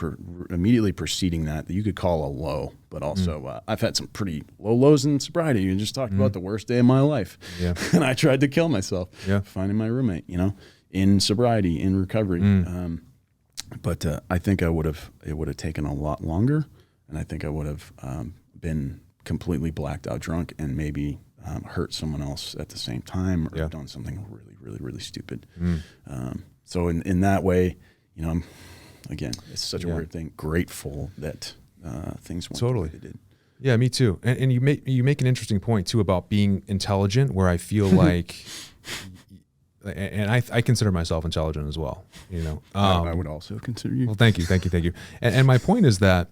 [SPEAKER 1] immediately preceding that you could call a low. But also, I've had some pretty low lows in sobriety. You just talked about the worst day of my life, and I tried to kill myself. Finding my roommate, in sobriety, in recovery. But I think it would have taken a lot longer, and I think I would have been completely blacked out drunk and maybe hurt someone else at the same time, or done something really, really, really stupid. So in that way, I'm, again, it's such a weird thing, grateful that things went the way they did.
[SPEAKER 2] Yeah, me too. And you make an interesting point too about being intelligent, where I feel like, and I consider myself intelligent as well.
[SPEAKER 1] I would also consider you.
[SPEAKER 2] Well, thank you. And my point is that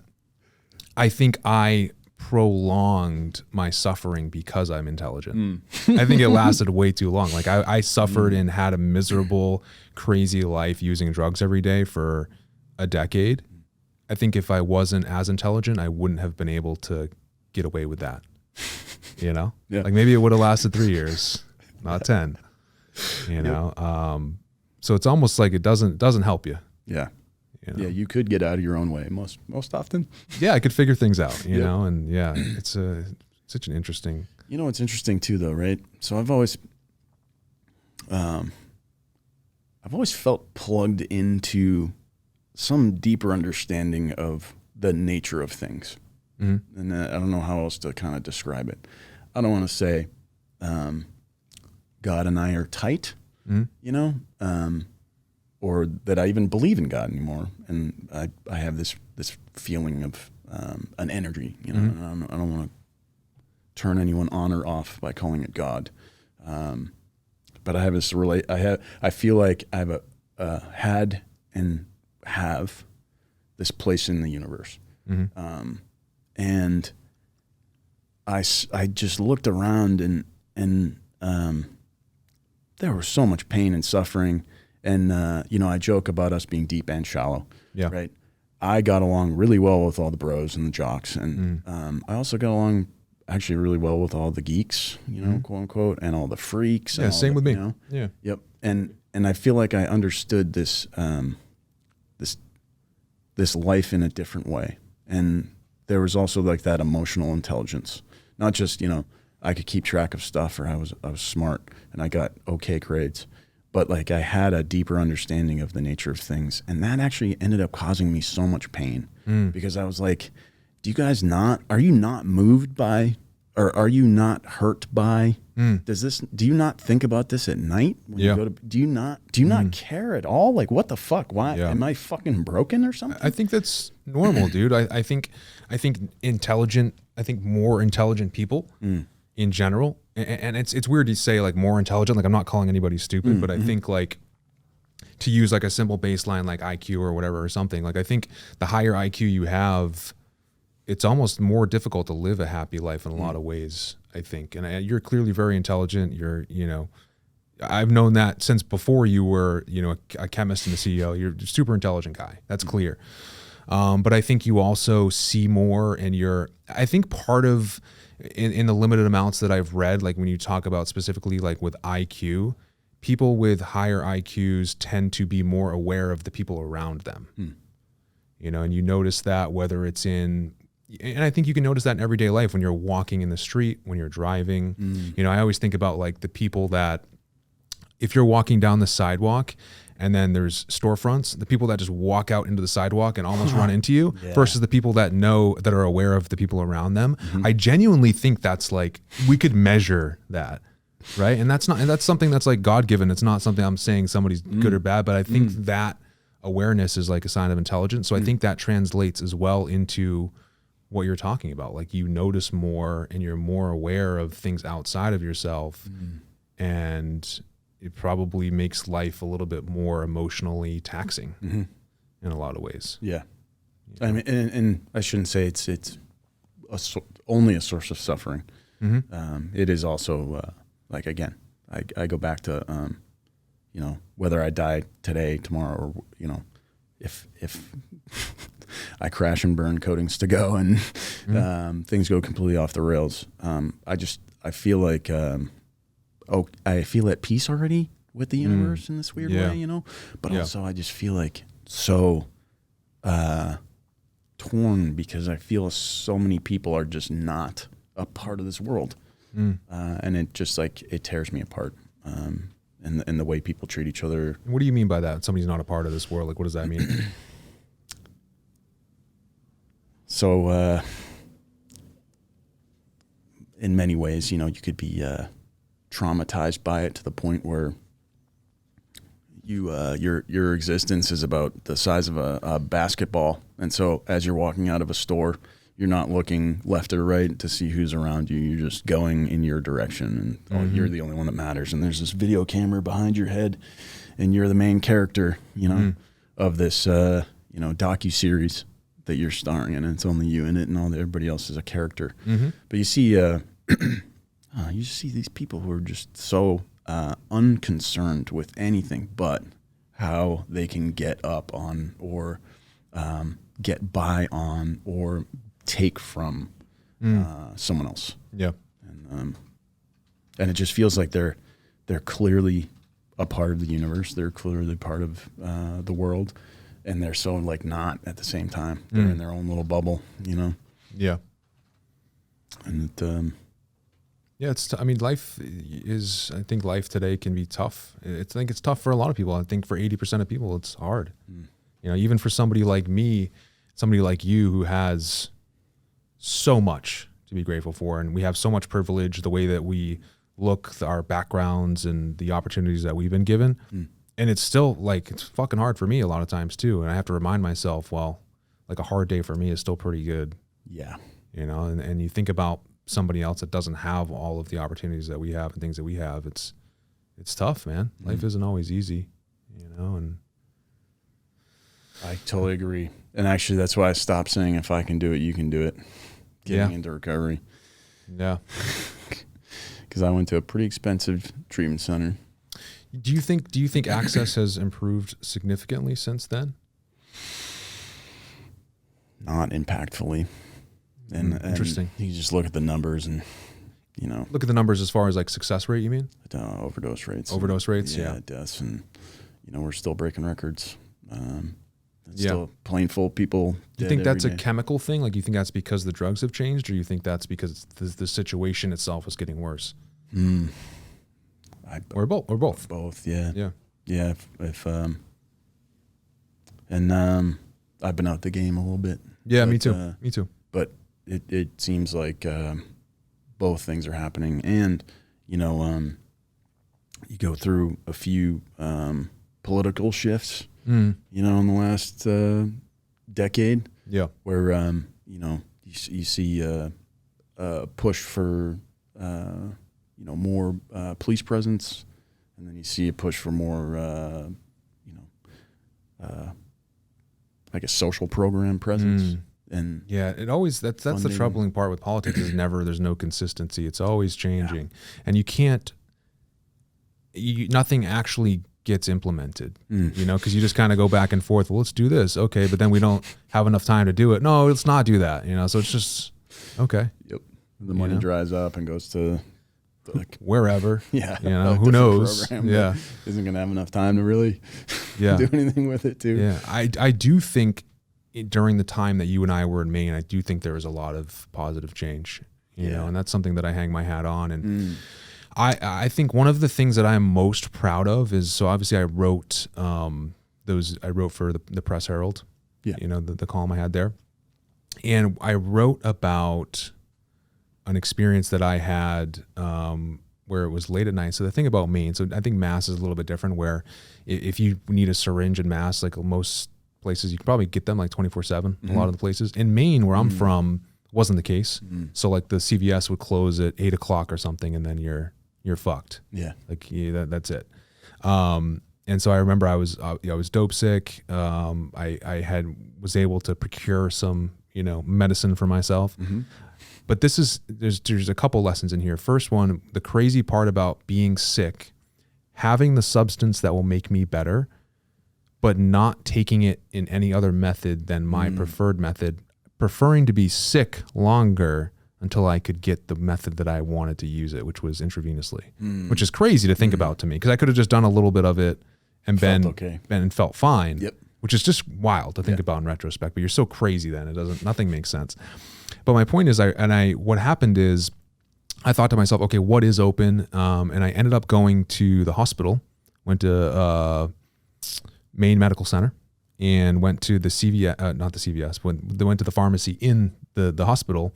[SPEAKER 2] I think I prolonged my suffering because I'm intelligent. I think it lasted way too long. Like I suffered and had a miserable, crazy life using drugs every day for a decade. I think if I wasn't as intelligent, I wouldn't have been able to get away with that. Like maybe it would have lasted 3 years, not 10. So it's almost like it doesn't help you.
[SPEAKER 1] Yeah. You could get out of your own way most often.
[SPEAKER 2] Yeah, I could figure things out, know, and it's such an interesting.
[SPEAKER 1] It's interesting too, though, right? So I've always felt plugged into some deeper understanding of the nature of things, and I don't know how else to kind of describe it. I don't want to say God and I are tight, or that I even believe in God anymore. And I have this feeling of an energy, I don't want to turn anyone on or off by calling it God. But I have this I feel like I have had and have this place in the universe. And I just looked around and there was so much pain and suffering. And, I joke about us being deep and shallow, right? I got along really well with all the bros and the jocks. And I also got along actually really well with all the geeks, quote unquote, and all the freaks.
[SPEAKER 2] Yeah, same with me. Yeah.
[SPEAKER 1] Yep. And I feel like I understood this life in a different way. And there was also like that emotional intelligence, not just, I could keep track of stuff, or I was smart and I got okay grades. But like I had a deeper understanding of the nature of things, and that actually ended up causing me so much pain because I was like, are you not moved by, or are you not hurt by, do you not think about this at night when you go to, do you not care at all? Like, what the fuck? Why am I fucking broken or something?
[SPEAKER 2] I think that's normal, dude. I think more intelligent people in general, and it's weird to say like more intelligent, like I'm not calling anybody stupid, but I think like to use like a simple baseline like IQ or whatever or something, like I think the higher IQ you have, it's almost more difficult to live a happy life in a lot of ways, I think. And you're clearly very intelligent. I've known that since before you were, a chemist and a CEO. You're a super intelligent guy. That's clear. But I think you also see more, and I think part of, in the limited amounts that I've read, like when you talk about specifically like with IQ, people with higher IQs tend to be more aware of the people around them. And you notice that whether it's and I think you can notice that in everyday life when you're walking in the street, when you're driving. I always think about like the people that, if you're walking down the sidewalk and then there's storefronts, the people that just walk out into the sidewalk and almost run into you versus the people that are aware of the people around them. I genuinely think that's like, we could measure that, right? And that's something that's like God-given. It's not something I'm saying somebody's good or bad, but I think that awareness is like a sign of intelligence. So I think that translates as well into what you're talking about. Like you notice more and you're more aware of things outside of yourself, and it probably makes life a little bit more emotionally taxing in a lot of ways.
[SPEAKER 1] Yeah. I mean, and I shouldn't say it's only a source of suffering. It is also like, again, I go back to, whether I die today, tomorrow, or, if I crash and burn coatings to go and things go completely off the rails. I feel like, I feel at peace already with the universe in this weird
[SPEAKER 2] Yeah.
[SPEAKER 1] way, you know? But
[SPEAKER 2] Yeah.
[SPEAKER 1] also I just feel like so torn because I feel so many people are just not a part of this world. And it just like, it tears me apart. And the way people treat each other.
[SPEAKER 2] What do you mean by that? Somebody's not a part of this world. Like, what does that mean?
[SPEAKER 1] So, in many ways, you know, you could be traumatized by it to the point where your existence is about the size of a basketball. And so as you're walking out of a store, you're not looking left or right to see who's around you. You're just going in your direction, and you're the only one that matters. And there's this video camera behind your head, and you're the main character, you know, of this, you know, docu-series that you're starring in. And it's only you in it, and everybody else is a character. But you see, you see these people who are just so unconcerned with anything but how they can get up on or get by on or take from someone else.
[SPEAKER 2] Yeah.
[SPEAKER 1] And it just feels like they're clearly a part of the universe. They're clearly part of the world, and they're so like not at the same time. They're in their own little bubble, you know?
[SPEAKER 2] Yeah.
[SPEAKER 1] And
[SPEAKER 2] Yeah, I mean, life is, I think life today can be tough. I think it's tough for a lot of people. I think for 80% of people, it's hard. You know, even for somebody like me, somebody like you who has so much to be grateful for, and we have so much privilege, the way that we look, our backgrounds and the opportunities that we've been given. And it's still like, it's fucking hard for me a lot of times too. And I have to remind myself, well, like a hard day for me is still pretty good.
[SPEAKER 1] yeah.
[SPEAKER 2] You know, and you think about somebody else that doesn't have all of the opportunities that we have and things that we have. It's tough, man. Life isn't always easy, you know, and
[SPEAKER 1] I totally agree. And actually, that's why I stopped saying, if I can do it, you can do it. Getting into recovery.
[SPEAKER 2] yeah.
[SPEAKER 1] Because I went to a pretty expensive treatment center.
[SPEAKER 2] Do you think access has improved significantly since then?
[SPEAKER 1] Not impactfully. And
[SPEAKER 2] Interesting.
[SPEAKER 1] You just look at the numbers and, you know.
[SPEAKER 2] Look at the numbers as far as like success rate, you mean?
[SPEAKER 1] Overdose rates.
[SPEAKER 2] Overdose rates, yeah.
[SPEAKER 1] Deaths. And, you know, we're still breaking records. Still plane full people.
[SPEAKER 2] Do you think that's a chemical thing? Like, you think that's because the drugs have changed, or you think that's because the situation itself is getting worse? Or both.
[SPEAKER 1] Both, yeah.
[SPEAKER 2] Yeah.
[SPEAKER 1] Yeah. I've been out the game a little bit.
[SPEAKER 2] Yeah,
[SPEAKER 1] but,
[SPEAKER 2] me too. Me too.
[SPEAKER 1] But it seems like both things are happening. And, you know, you go through a few political shifts, you know, in the last decade.
[SPEAKER 2] Yeah.
[SPEAKER 1] Where, you know, you see a push for, you know, more police presence. And then you see a push for more, you know, I guess social program presence. And
[SPEAKER 2] yeah, it always, that's the troubling part with politics is there's no consistency. It's always changing, and you can't, nothing actually gets implemented, you know, because you just kind of go back and forth. Well, let's do this. Okay. But then we don't have enough time to do it. No, let's not do that. You know? So it's just, okay.
[SPEAKER 1] Yep. The money dries up and goes to
[SPEAKER 2] wherever.
[SPEAKER 1] Yeah.
[SPEAKER 2] You know, who knows? Yeah.
[SPEAKER 1] Isn't going to have enough time to really do anything with it too.
[SPEAKER 2] Yeah. I do think during the time that you and I were in Maine, I do think there was a lot of positive change, you know, and that's something that I hang my hat on. And I think one of the things that I'm most proud of is, so obviously I wrote I wrote for the Press Herald, you know, the column I had there. And I wrote about an experience that I had where it was late at night. So the thing about Maine, so I think Mass is a little bit different, where if you need a syringe in Mass, like most places, you can probably get them like 24/7, a lot of the places. In Maine, where I'm from, wasn't the case. So like the CVS would close at 8 o'clock or something, and then you're fucked. Yeah. Like that's it. And so I remember I was dope sick. I was able to procure some, you know, medicine for myself. But there's a couple lessons in here. First one, the crazy part about being sick, having the substance that will make me better, but not taking it in any other method than my preferred method, preferring to be sick longer until I could get the method that I wanted to use it, which was intravenously, which is crazy to think about to me, because I could have just done a little bit of it and been felt fine, which is just wild to think about in retrospect. But you're so crazy then, nothing makes sense. But my point is, what happened is, I thought to myself, okay, what is open? And I ended up going to the hospital, went to Maine Medical Center, and went to the CVS, not the CVS, they went to the pharmacy in the hospital,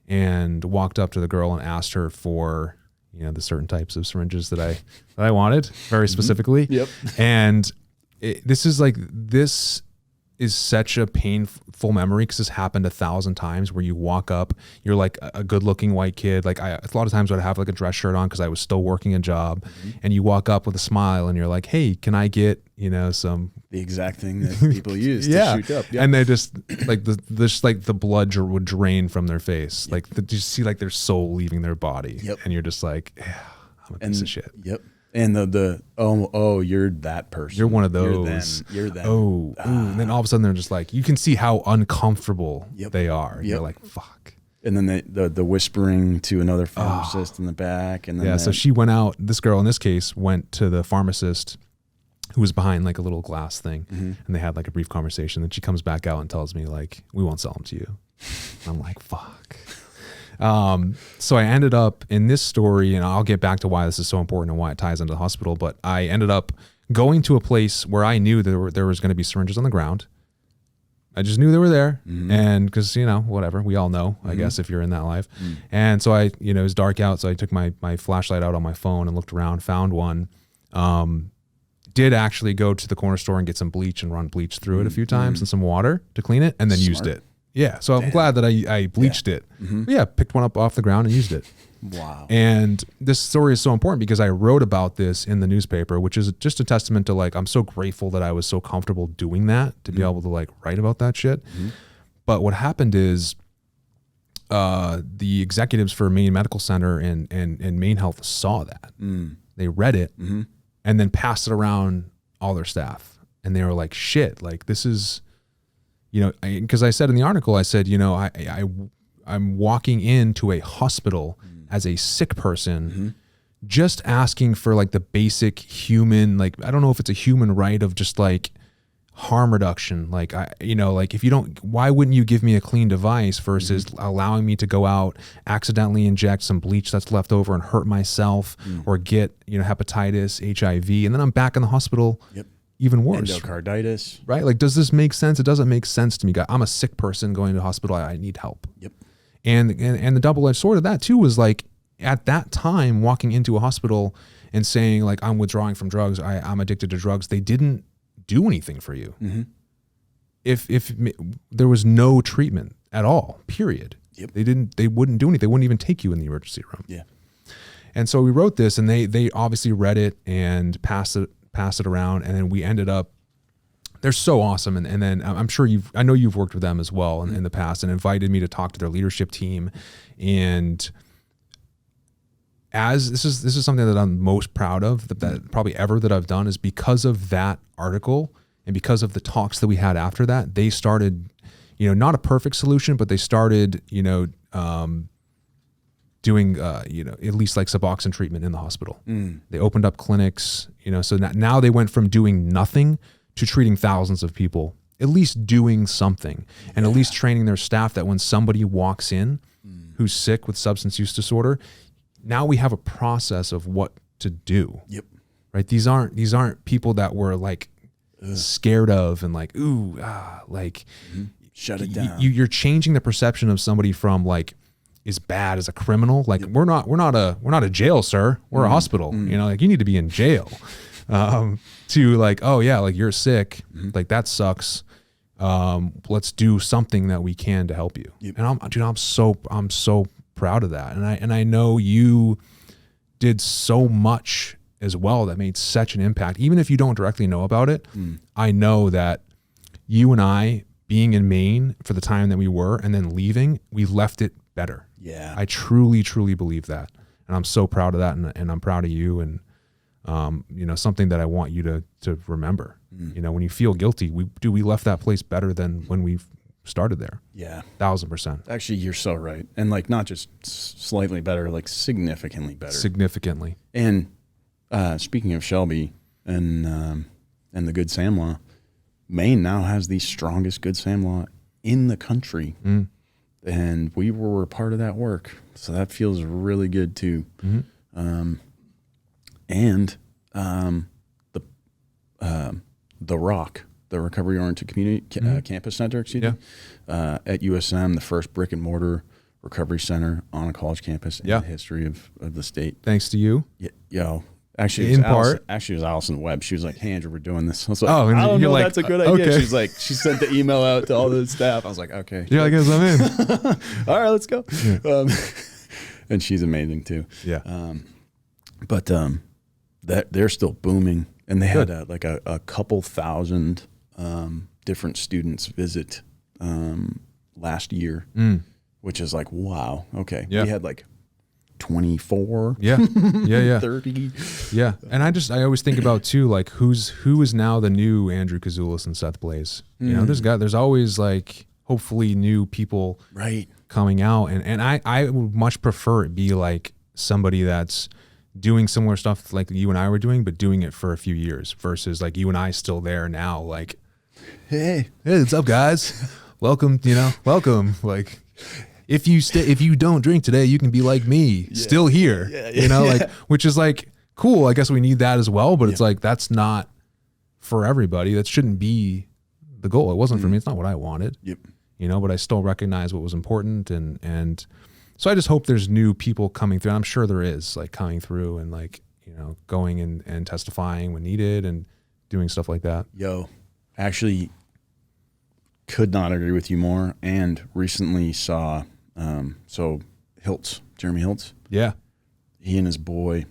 [SPEAKER 2] and walked up to the girl and asked her for, the certain types of syringes that I wanted very specifically. And this is such a painful memory, because this happened 1,000 times, where you walk up, you're like a good looking white kid. Like a lot of times I'd have like a dress shirt on, cause I was still working a job, and you walk up with a smile and you're like, hey, can I get,
[SPEAKER 1] the exact thing that people use to shoot up.
[SPEAKER 2] And they just like the blood would drain from their face. Like you see like their soul leaving their body, and you're just like, I'm a piece of shit.
[SPEAKER 1] And you're that person.
[SPEAKER 2] You're one of those.
[SPEAKER 1] You're them.
[SPEAKER 2] And then all of a sudden they're just like, you can see how uncomfortable they are. You're like, fuck.
[SPEAKER 1] And then the whispering to another pharmacist in the back. And then
[SPEAKER 2] so she went out. This girl in this case went to the pharmacist, who was behind like a little glass thing, and they had like a brief conversation. Then she comes back out and tells me like, we won't sell them to you. I'm like, fuck. So I ended up in this story, and I'll get back to why this is so important and why it ties into the hospital, but I ended up going to a place where I knew there was going to be syringes on the ground. I just knew they were there. And cause whatever, we all know, I guess, if you're in that life. And so it was dark out. So I took my flashlight out on my phone and looked around, found one, did actually go to the corner store and get some bleach and run bleach through it a few times and some water to clean it, and then used it. Yeah. So I'm glad that I bleached it. But picked one up off the ground and used it.
[SPEAKER 1] Wow.
[SPEAKER 2] And this story is so important because I wrote about this in the newspaper, which is just a testament to like, I'm so grateful that I was so comfortable doing that, to be able to like write about that shit. But what happened is the executives for Maine Medical Center and Maine Health saw that. They read it and then passed it around all their staff. And they were like, shit, like this is, because I said in the article, I said, I'm walking into a hospital as a sick person, just asking for like the basic human, like, I don't know if it's a human right of just like harm reduction. Like, like if you don't, why wouldn't you give me a clean device versus allowing me to go out, accidentally inject some bleach that's left over and hurt myself or get, hepatitis, HIV, and then I'm back in the hospital. Even worse.
[SPEAKER 1] Endocarditis.
[SPEAKER 2] Right? Like, does this make sense? It doesn't make sense to me. I'm a sick person going to the hospital. I need help. And the double-edged sword of that too was like, at that time, walking into a hospital and saying like, I'm withdrawing from drugs, I'm addicted to drugs, they didn't do anything for you. If there was no treatment at all, period. They wouldn't do anything. They wouldn't even take you in the emergency room. And so we wrote this, and they obviously read it and passed it around, and then we ended up, they're so awesome. And then I'm sure I know you've worked with them as well in the past, and invited me to talk to their leadership team. And as this is something that I'm most proud of that probably ever that I've done, is because of that article and because of the talks that we had after that, they started, not a perfect solution, but they started, doing, at least like Suboxone treatment in the hospital. They opened up clinics, so now they went from doing nothing to treating thousands of people, at least doing something, and at least training their staff that when somebody walks in who's sick with substance use disorder, now we have a process of what to do. Right? These aren't people that were like scared of and like,
[SPEAKER 1] shut it down.
[SPEAKER 2] You're changing the perception of somebody from like, is bad as a criminal. Like we're not a jail, sir. We're a hospital. Like you need to be in jail. To like, oh yeah, like you're sick. Like that sucks. Let's do something that we can to help you. And I'm so proud of that. And I know you did so much as well that made such an impact. Even if you don't directly know about it, I know that you and I being in Maine for the time that we were and then leaving, we left it better. I truly, truly believe that. And I'm so proud of that. And I'm proud of you. And, something that I want you to remember, when you feel guilty, we left that place better than when we started there.
[SPEAKER 1] Yeah.
[SPEAKER 2] 1,000%.
[SPEAKER 1] Actually, you're so right. And like, not just slightly better, like significantly better.
[SPEAKER 2] Significantly.
[SPEAKER 1] And speaking of Shelby and the Good Sam Law, Maine now has the strongest Good Sam Law in the country. And we were part of that work. So that feels really good too. The Rock, the Recovery Oriented Community Campus Center, excuse me, at USM, the first brick and mortar recovery center on a college campus in the history of the state.
[SPEAKER 2] Thanks to you.
[SPEAKER 1] Actually, it was Allison Webb. She was like, "Hey, Andrew, we're doing this." I was like,
[SPEAKER 2] "Oh,
[SPEAKER 1] I don't know,
[SPEAKER 2] like,
[SPEAKER 1] that's a good idea."
[SPEAKER 2] Okay.
[SPEAKER 1] She's like, she sent the email out to all the staff. I was like, "Okay."
[SPEAKER 2] You're like, "Yes, I'm in."
[SPEAKER 1] All right, let's go. And she's amazing too.
[SPEAKER 2] Yeah.
[SPEAKER 1] But that they're still booming, and they had a couple thousand different students visit last year, which is like, wow. Okay, we had like 24, 30.
[SPEAKER 2] Yeah. And I always think about too, like who is now the new Andrew Kiezulas and Seth Blaze. You know, there's always like hopefully new people coming out, and I would much prefer it be like somebody that's doing similar stuff like you and I were doing, but doing it for a few years versus like you and I still there now. Like, hey, what's up, guys? Welcome. Like, if you don't drink today, you can be like me, still here. Like, which is like cool. I guess we need that as well, but it's like that's not for everybody. That shouldn't be the goal. It wasn't for me. It's not what I wanted. But I still recognize what was important, and so I just hope there's new people coming through. And I'm sure there is, like coming through and like going and testifying when needed and doing stuff like that.
[SPEAKER 1] Actually, could not agree with you more. And recently saw. So Jeremy Hiltz.
[SPEAKER 2] Yeah.
[SPEAKER 1] He and his boy.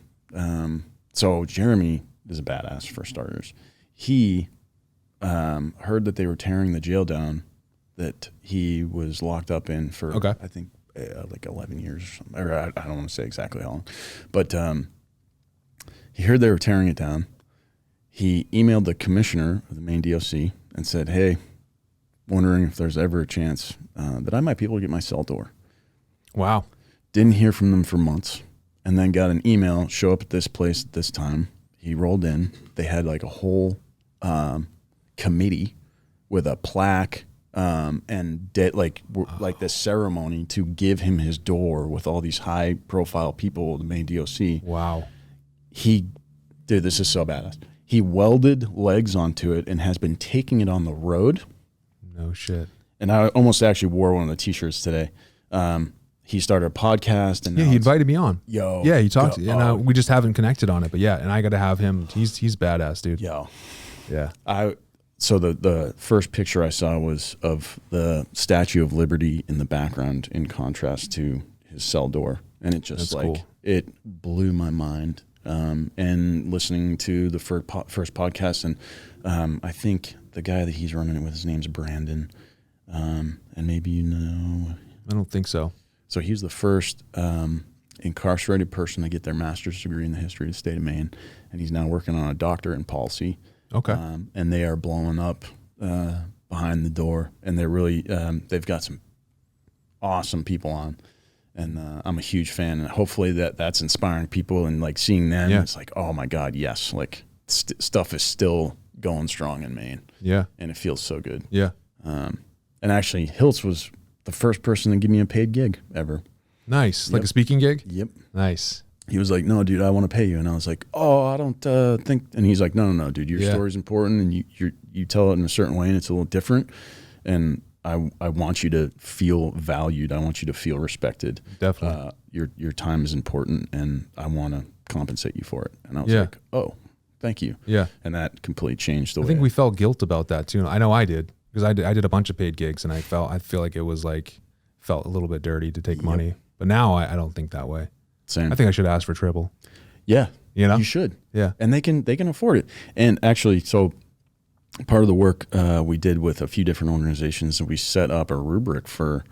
[SPEAKER 1] So Jeremy is a badass for starters. He heard that they were tearing the jail down that he was locked up in for, I think, like 11 years or something. Or I don't want to say exactly how long. But he heard they were tearing it down. He emailed the commissioner of the Maine DOC and said, "Hey, wondering if there's ever a chance that I might be able to get my cell door."
[SPEAKER 2] Wow.
[SPEAKER 1] Didn't hear from them for months, and then got an email, show up at this place at this time. He rolled in. They had like a whole committee with a plaque and like this ceremony to give him his door with all these high profile people, the Maine DOC.
[SPEAKER 2] Wow.
[SPEAKER 1] Dude, this is so badass. He welded legs onto it and has been taking it on the road.
[SPEAKER 2] No shit.
[SPEAKER 1] And I almost actually wore one of the t-shirts today. He started a podcast, and
[SPEAKER 2] he invited me on. He talked to you, and we just haven't connected on it. But and I got to have him. He's badass, dude.
[SPEAKER 1] So the first picture I saw was of the Statue of Liberty in the background, in contrast to his cell door, and it just cool. It blew my mind. And listening to the first podcast, and I think the guy that he's running it with, his name's Brandon, and maybe
[SPEAKER 2] I don't think so.
[SPEAKER 1] So he's the first incarcerated person to get their master's degree in the history of the state of Maine, and he's now working on a doctorate in policy.
[SPEAKER 2] Okay.
[SPEAKER 1] And they are blowing up behind the door, and they're really they've got some awesome people on, and I'm a huge fan, and hopefully that's inspiring people, and like seeing them, it's like, oh my God, yes, like stuff is still going strong in Maine.
[SPEAKER 2] Yeah.
[SPEAKER 1] And it feels so good.
[SPEAKER 2] Yeah.
[SPEAKER 1] And actually, Hiltz was the first person to give me a paid gig ever.
[SPEAKER 2] Nice. Like a speaking gig?
[SPEAKER 1] Yep.
[SPEAKER 2] Nice.
[SPEAKER 1] He was like, "No, dude, I want to pay you." And I was like, "Oh, I don't think." And he's like, "No, dude, your story's important, and you tell it in a certain way, and it's a little different. And I want you to feel valued. I want you to feel respected.
[SPEAKER 2] Definitely.
[SPEAKER 1] Your time is important, and I want to compensate you for it." And I was like, "Oh, thank you."
[SPEAKER 2] Yeah.
[SPEAKER 1] And that completely changed the way.
[SPEAKER 2] I think we felt guilt about that too. I know I did, because I did a bunch of paid gigs, and I feel like it was felt a little bit dirty to take money. But now I don't think that way.
[SPEAKER 1] Same.
[SPEAKER 2] I think I should ask for triple.
[SPEAKER 1] Yeah.
[SPEAKER 2] You
[SPEAKER 1] should.
[SPEAKER 2] Yeah.
[SPEAKER 1] And they can afford it. And actually, so part of the work we did with a few different organizations, we set up a rubric for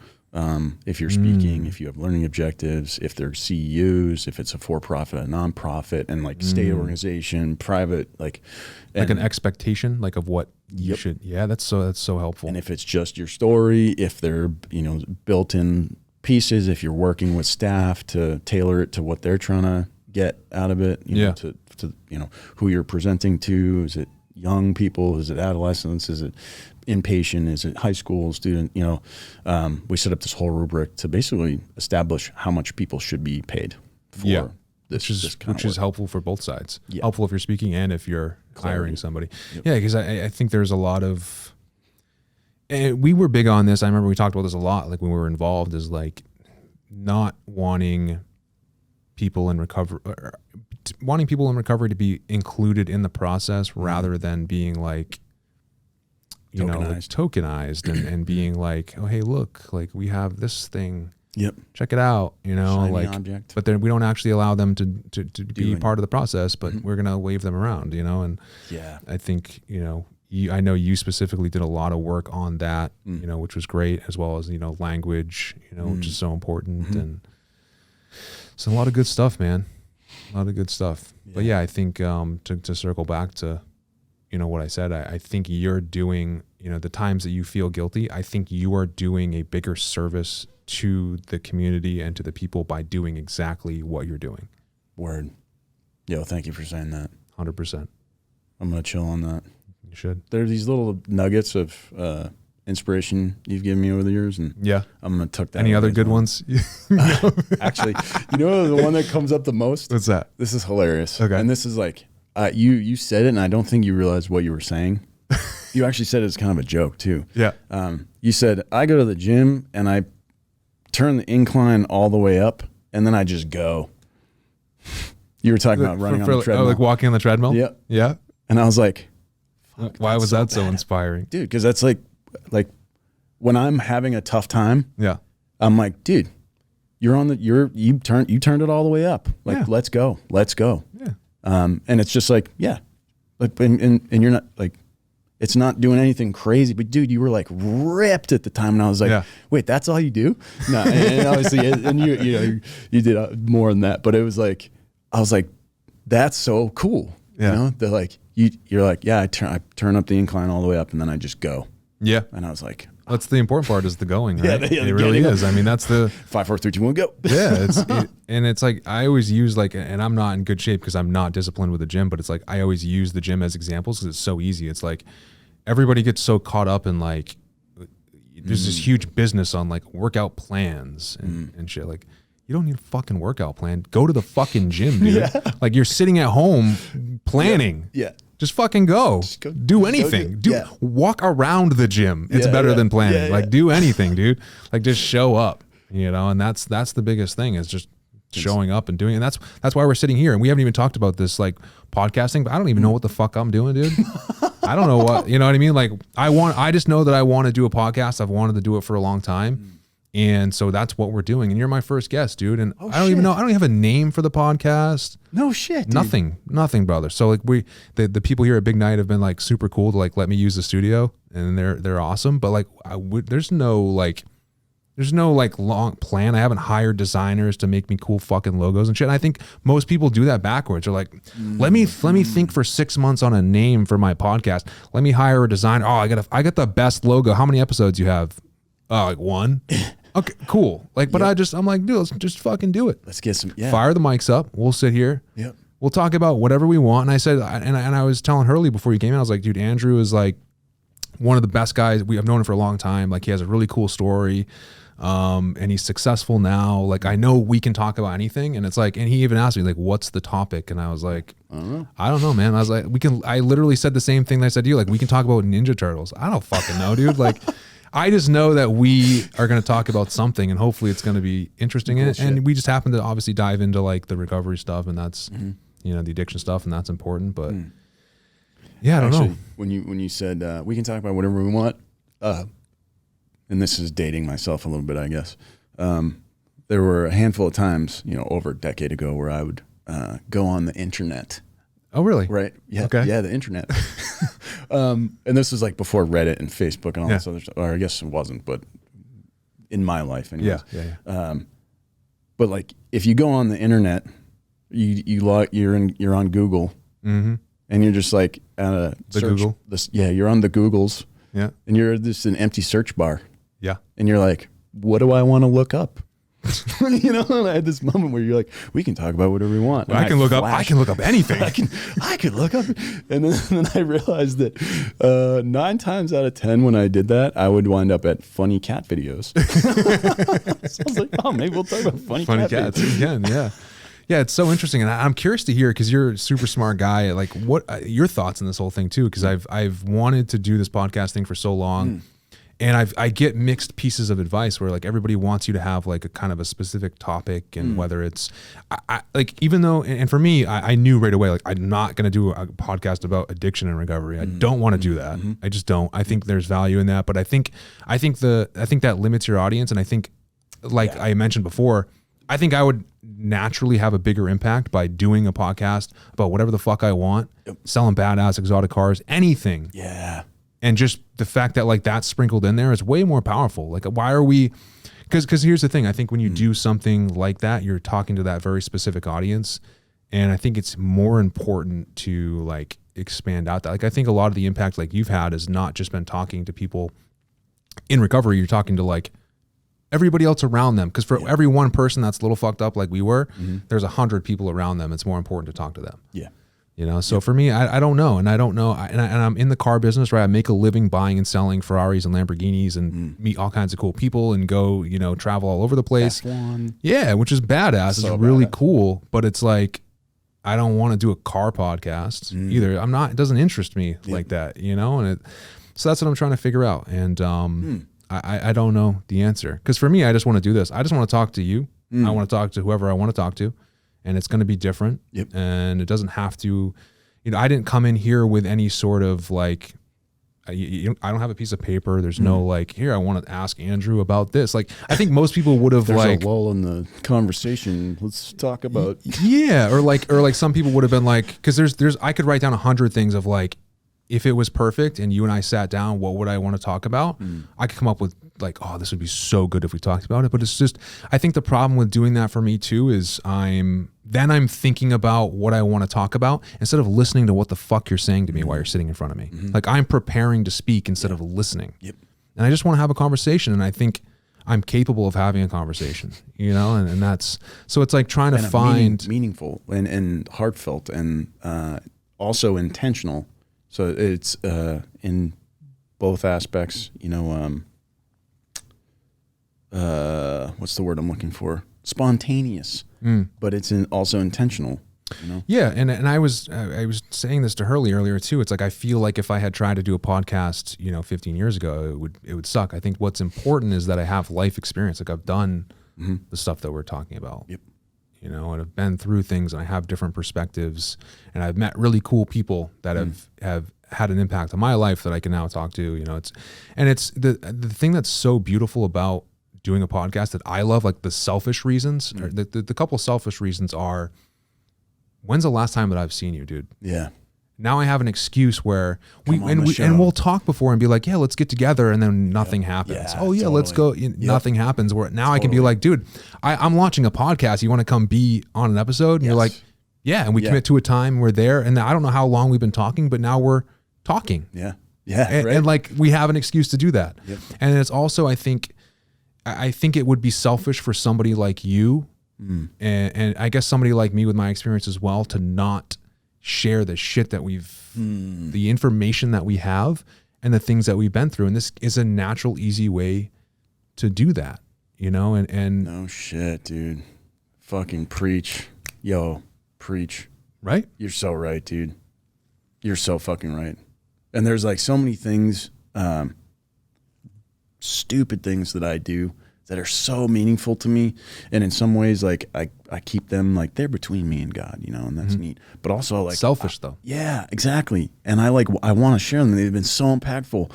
[SPEAKER 1] if you're speaking, if you have learning objectives, if they're CEUs, if it's a for-profit, a nonprofit, and like state organization, private, like
[SPEAKER 2] an expectation, like of what you should. Yeah, that's so helpful.
[SPEAKER 1] And if it's just your story, if they're, built-in pieces, if you're working with staff to tailor it to what they're trying to get out of it, to who you're presenting to. Is it young people? Is it adolescents? Is it inpatient? Is it high school student? We set up this whole rubric to basically establish how much people should be paid for this
[SPEAKER 2] which is helpful for both sides. Yeah. Helpful if you're speaking and if you're hiring somebody.
[SPEAKER 1] Yep.
[SPEAKER 2] Yeah, because I think there's a lot of, and we were big on this. I remember we talked about this a lot, like when we were involved, is like not wanting people in recovery to be included in the process rather than being like, tokenized and being like, oh, hey, look, like we have this thing.
[SPEAKER 1] Yep.
[SPEAKER 2] Check it out,
[SPEAKER 1] Shiny
[SPEAKER 2] like,
[SPEAKER 1] object.
[SPEAKER 2] but then we don't actually allow them to be part of the process, but we're going to wave them around, and I think, I know you specifically did a lot of work on that, which was great, as well as, language, which is so important. And so a lot of good stuff, man. A lot of good stuff. Yeah. But yeah, I think, to circle back to, what I said, I think you're doing, the times that you feel guilty, I think you are doing a bigger service to the community and to the people by doing exactly what you're doing.
[SPEAKER 1] Word. Yo, thank you for saying that.
[SPEAKER 2] 100%.
[SPEAKER 1] I'm going to chill on that.
[SPEAKER 2] You should.
[SPEAKER 1] There are these little nuggets of inspiration you've given me over the years, and I'm going to tuck that.
[SPEAKER 2] Any other good ones?
[SPEAKER 1] Actually, the one that comes up the most?
[SPEAKER 2] What's that?
[SPEAKER 1] This is hilarious.
[SPEAKER 2] Okay.
[SPEAKER 1] And this is like, you said it, and I don't think you realized what you were saying. You actually said it as kind of a joke, too.
[SPEAKER 2] Yeah.
[SPEAKER 1] You said, I go to the gym, and I turn the incline all the way up, and then I just go. You were talking about running on the treadmill.
[SPEAKER 2] Like walking on the treadmill?
[SPEAKER 1] Yeah.
[SPEAKER 2] Yeah.
[SPEAKER 1] And I was like,
[SPEAKER 2] why was that so inspiring?
[SPEAKER 1] Dude, because that's like when I'm having a tough time, I'm like, dude, you turned it all the way up. Like, let's go.
[SPEAKER 2] Yeah.
[SPEAKER 1] And it's just like, like, and you're not like, it's not doing anything crazy, but dude, you were like ripped at the time, and I was like, wait, that's all you do? No, and obviously, and you did more than that, but it was like, I was like, that's so cool. They're like, you're like, I turn up the incline all the way up, and then I just go.
[SPEAKER 2] Yeah.
[SPEAKER 1] And I was like,
[SPEAKER 2] that's the important part, is the going, right? It really is. I mean, that's the
[SPEAKER 1] 5, 4, 3, 2, 1, go.
[SPEAKER 2] Yeah. And it's like, I always use and I'm not in good shape because I'm not disciplined with the gym, but it's like, I always use the gym as examples because it's so easy. It's like, everybody gets so caught up in like, there's this huge business on like workout plans and shit. Like, you don't need a fucking workout plan. Go to the fucking gym, dude. Like, you're sitting at home planning.
[SPEAKER 1] Yeah.
[SPEAKER 2] Just fucking go. Do anything. Walk around the gym. It's better than planning. Like, do anything, dude. Like, just show up, and that's the biggest thing, is just showing up and doing it. And that's why we're sitting here. And we haven't even talked about this, like, podcasting, but I don't even know what the fuck I'm doing, dude. I don't know what, you know what I mean? Like, I just know that I want to do a podcast. I've wanted to do it for a long time. And so that's what we're doing. And you're my first guest, dude. And I don't even know. I don't even have a name for the podcast.
[SPEAKER 1] No shit, dude.
[SPEAKER 2] Nothing, brother. So like the people here at Big Night have been like super cool to like let me use the studio, and they're awesome. But like there's no long plan. I haven't hired designers to make me cool fucking logos and shit. And I think most people do that backwards. They're like, let me think for 6 months on a name for my podcast. Let me hire a designer. Oh, I got the best logo. How many episodes you have? Like 1. Okay, cool. Like, but I'm like, dude, let's just fucking do it.
[SPEAKER 1] Let's get some,
[SPEAKER 2] fire the mics up. We'll sit here.
[SPEAKER 1] Yep.
[SPEAKER 2] We'll talk about whatever we want. And I said, and I was telling Hurley before you came in, I was like, dude, Andrew is like one of the best guys. I've known him for a long time. Like, he has a really cool story. And he's successful now. Like, I know we can talk about anything. And it's like, and he even asked me like, what's the topic? And I was like, I don't know, man. I was like, I literally said the same thing that I said to you. Like, we can talk about Ninja Turtles. I don't fucking know, dude. Like, I just know that we are going to talk about something, and hopefully it's going to be interesting. Cool, and we just happen to obviously dive into like the recovery stuff, and that's, the addiction stuff, and that's important. But I don't know.
[SPEAKER 1] When you said, we can talk about whatever we want, and this is dating myself a little bit, I guess. There were a handful of times, over a decade ago, where I would go on the internet.
[SPEAKER 2] Oh, really?
[SPEAKER 1] Right. Yeah.
[SPEAKER 2] Okay.
[SPEAKER 1] Yeah, the internet. And this was like before Reddit and Facebook and all this other stuff. Or I guess it wasn't, but in my life anyways.
[SPEAKER 2] Yeah.
[SPEAKER 1] But like, if you go on the internet, you're on Google, and you're just like
[SPEAKER 2] Google.
[SPEAKER 1] You're on the Googles.
[SPEAKER 2] Yeah.
[SPEAKER 1] And you're just an empty search bar.
[SPEAKER 2] Yeah.
[SPEAKER 1] And you're like, what do I want to look up? You know, and I had this moment where you're like, we can talk about whatever we want.
[SPEAKER 2] Well, I can look up anything.
[SPEAKER 1] I could look up. And then I realized that 9 times out of 10 when I did that, I would wind up at funny cat videos. So I was like, oh, maybe we'll talk about funny
[SPEAKER 2] cats again. Yeah. Yeah, it's so interesting, and I'm curious to hear, because you're a super smart guy. Like, what your thoughts on this whole thing too? Because I've wanted to do this podcast thing for so long, and I get mixed pieces of advice where like everybody wants you to have like a kind of a specific topic, and whether it's I like, even though, and for me, I knew right away, like, I'm not going to do a podcast about addiction and recovery. I don't want to do that. I just don't. I think there's value in that, but I think that limits your audience, and I think, like I mentioned before, I think I would naturally have a bigger impact by doing a podcast about whatever the fuck I want, selling badass exotic cars, anything.
[SPEAKER 1] Yeah.
[SPEAKER 2] And just the fact that like that's sprinkled in there is way more powerful. Like, why are we, because here's the thing. I think when you do something like that, you're talking to that very specific audience. And I think it's more important to like expand out that. Like, I think a lot of the impact like you've had has not just been talking to people in recovery. You're talking to like everybody else around them, because for every one person that's a little fucked up like we were, there's 100 people around them. It's more important to talk to them.
[SPEAKER 1] Yeah.
[SPEAKER 2] You know, so for me, I don't know, and I'm in the car business, right? I make a living buying and selling Ferraris and Lamborghinis, and meet all kinds of cool people, and go, you know, travel all over the place.
[SPEAKER 1] F1.
[SPEAKER 2] Yeah, which is badass. So it's really cool, but it's like, I don't want to do a car podcast either. It doesn't interest me like that, you know, and so that's what I'm trying to figure out, and I don't know the answer, because for me, I just want to do this. I just want to talk to you. I want to talk to whoever I want to talk to. And it's going to be different.
[SPEAKER 1] Yep.
[SPEAKER 2] And it doesn't have to, you know, I didn't come in here with any sort of like, I don't have a piece of paper. There's no like, here, I want to ask Andrew about this. Like, I think most people would have like,
[SPEAKER 1] there's a lull in the conversation. Let's talk about.
[SPEAKER 2] Yeah. Or like some people would have been like, cause I could write down 100 things of like, if it was perfect and you and I sat down, what would I want to talk about? I could come up with like, oh, this would be so good if we talked about it. But it's just, I think the problem with doing that for me too is I'm thinking about what I want to talk about instead of listening to what the fuck you're saying to me while you're sitting in front of me. Like, I'm preparing to speak instead of listening. Yep. And I just want to have a conversation. And I think I'm capable of having a conversation, you know, and that's, so it's like trying to find
[SPEAKER 1] meaningful and heartfelt and also intentional. So it's in both aspects, you know, what's the word I'm looking for? Spontaneous, but it's also intentional, you know?
[SPEAKER 2] Yeah. And I was saying this to Hurley earlier too. It's like, I feel like if I had tried to do a podcast, you know, 15 years ago, it would suck. I think what's important is that I have life experience. Like, I've done the stuff that we're talking about. Yep. You know, and I've been through things, and I have different perspectives, and I've met really cool people that have had an impact on my life that I can now talk to, you know. It's the thing that's so beautiful about doing a podcast that I love, like the selfish reasons, or the couple of selfish reasons are, when's the last time that I've seen you, dude? Yeah. Now I have an excuse where we'll talk before and be like, yeah, let's get together, and then nothing happens. Yeah, totally. Let's go. Nothing happens. Where now I can be like, dude, I'm launching a podcast. You want to come be on an episode? And you're like, yeah, and we commit to a time. We're there, and I don't know how long we've been talking, but now we're talking. Yeah, yeah, and like, we have an excuse to do that. Yep. And it's also, I think it would be selfish for somebody like you, and I guess somebody like me with my experience as well, to not share the shit that the information that we have and the things that we've been through. And this is a natural, easy way to do that, you know? And
[SPEAKER 1] no shit, dude. Fucking preach. Yo, preach.
[SPEAKER 2] Right?
[SPEAKER 1] You're so right, dude. You're so fucking right. And there's like so many things, stupid things that I do that are so meaningful to me. And in some ways, like, I keep them like, they're between me and God, you know, and that's neat. But also, like,
[SPEAKER 2] selfish though.
[SPEAKER 1] Yeah, exactly. And I want to share them. They've been so impactful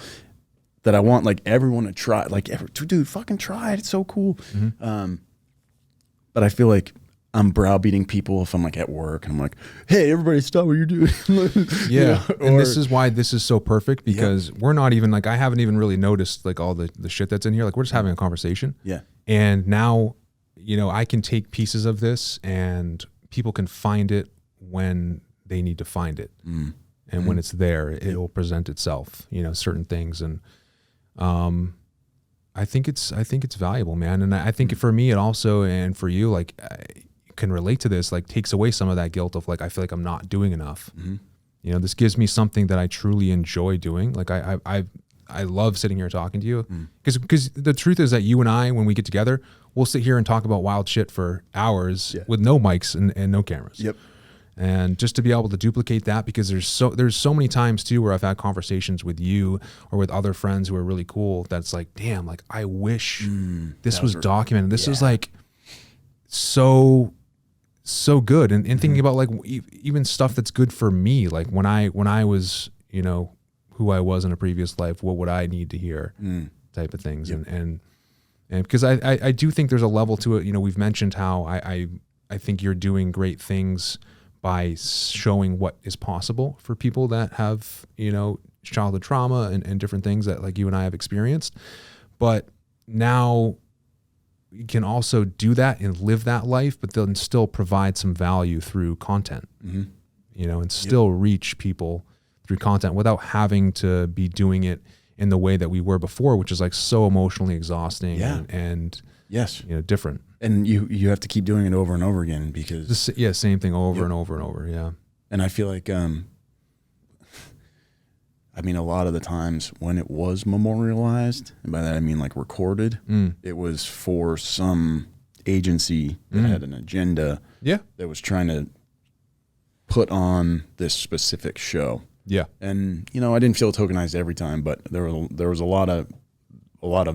[SPEAKER 1] that I want like everyone to try, like, dude, fucking try it. It's so cool. But I feel like I'm browbeating people if I'm like at work and I'm like, hey, everybody stop what you're doing.
[SPEAKER 2] Yeah. You know? And this is why this is so perfect, because we're not even like, I haven't even really noticed like all the shit that's in here. Like, we're just having a conversation. Yeah. And now, you know, I can take pieces of this and people can find it when they need to find it. And when it's there, it will present itself, you know, certain things. And I think it's valuable, man. And I think for me, it also, and for you, like, can relate to this, like takes away some of that guilt of like, I feel like I'm not doing enough. You know, this gives me something that I truly enjoy doing. Like I love sitting here talking to you because the truth is that you and I, when we get together, we'll sit here and talk about wild shit for hours with no mics and no cameras.
[SPEAKER 1] Yep.
[SPEAKER 2] And just to be able to duplicate that, because there's so many times too where I've had conversations with you or with other friends who are really cool that's like, damn, like I wish this was documented. This is like so good. And thinking about like even stuff that's good for me, like when I was, you know, who I was in a previous life, what would I need to hear type of things. And because I do think there's a level to it. You know, we've mentioned how I think you're doing great things by showing what is possible for people that have, you know, childhood trauma and different things that like you and I have experienced. But now you can also do that and live that life, but then still provide some value through content, you know, and still reach people through content without having to be doing it in the way that we were before, which is like so emotionally exhausting and you know, different.
[SPEAKER 1] And you have to keep doing it over and over again because
[SPEAKER 2] same thing over and over and over. Yeah.
[SPEAKER 1] And I feel like, I mean, a lot of the times when it was memorialized, and by that I mean like recorded, it was for some agency that had an agenda that was trying to put on this specific show.
[SPEAKER 2] Yeah.
[SPEAKER 1] And, you know, I didn't feel tokenized every time, but there was a lot of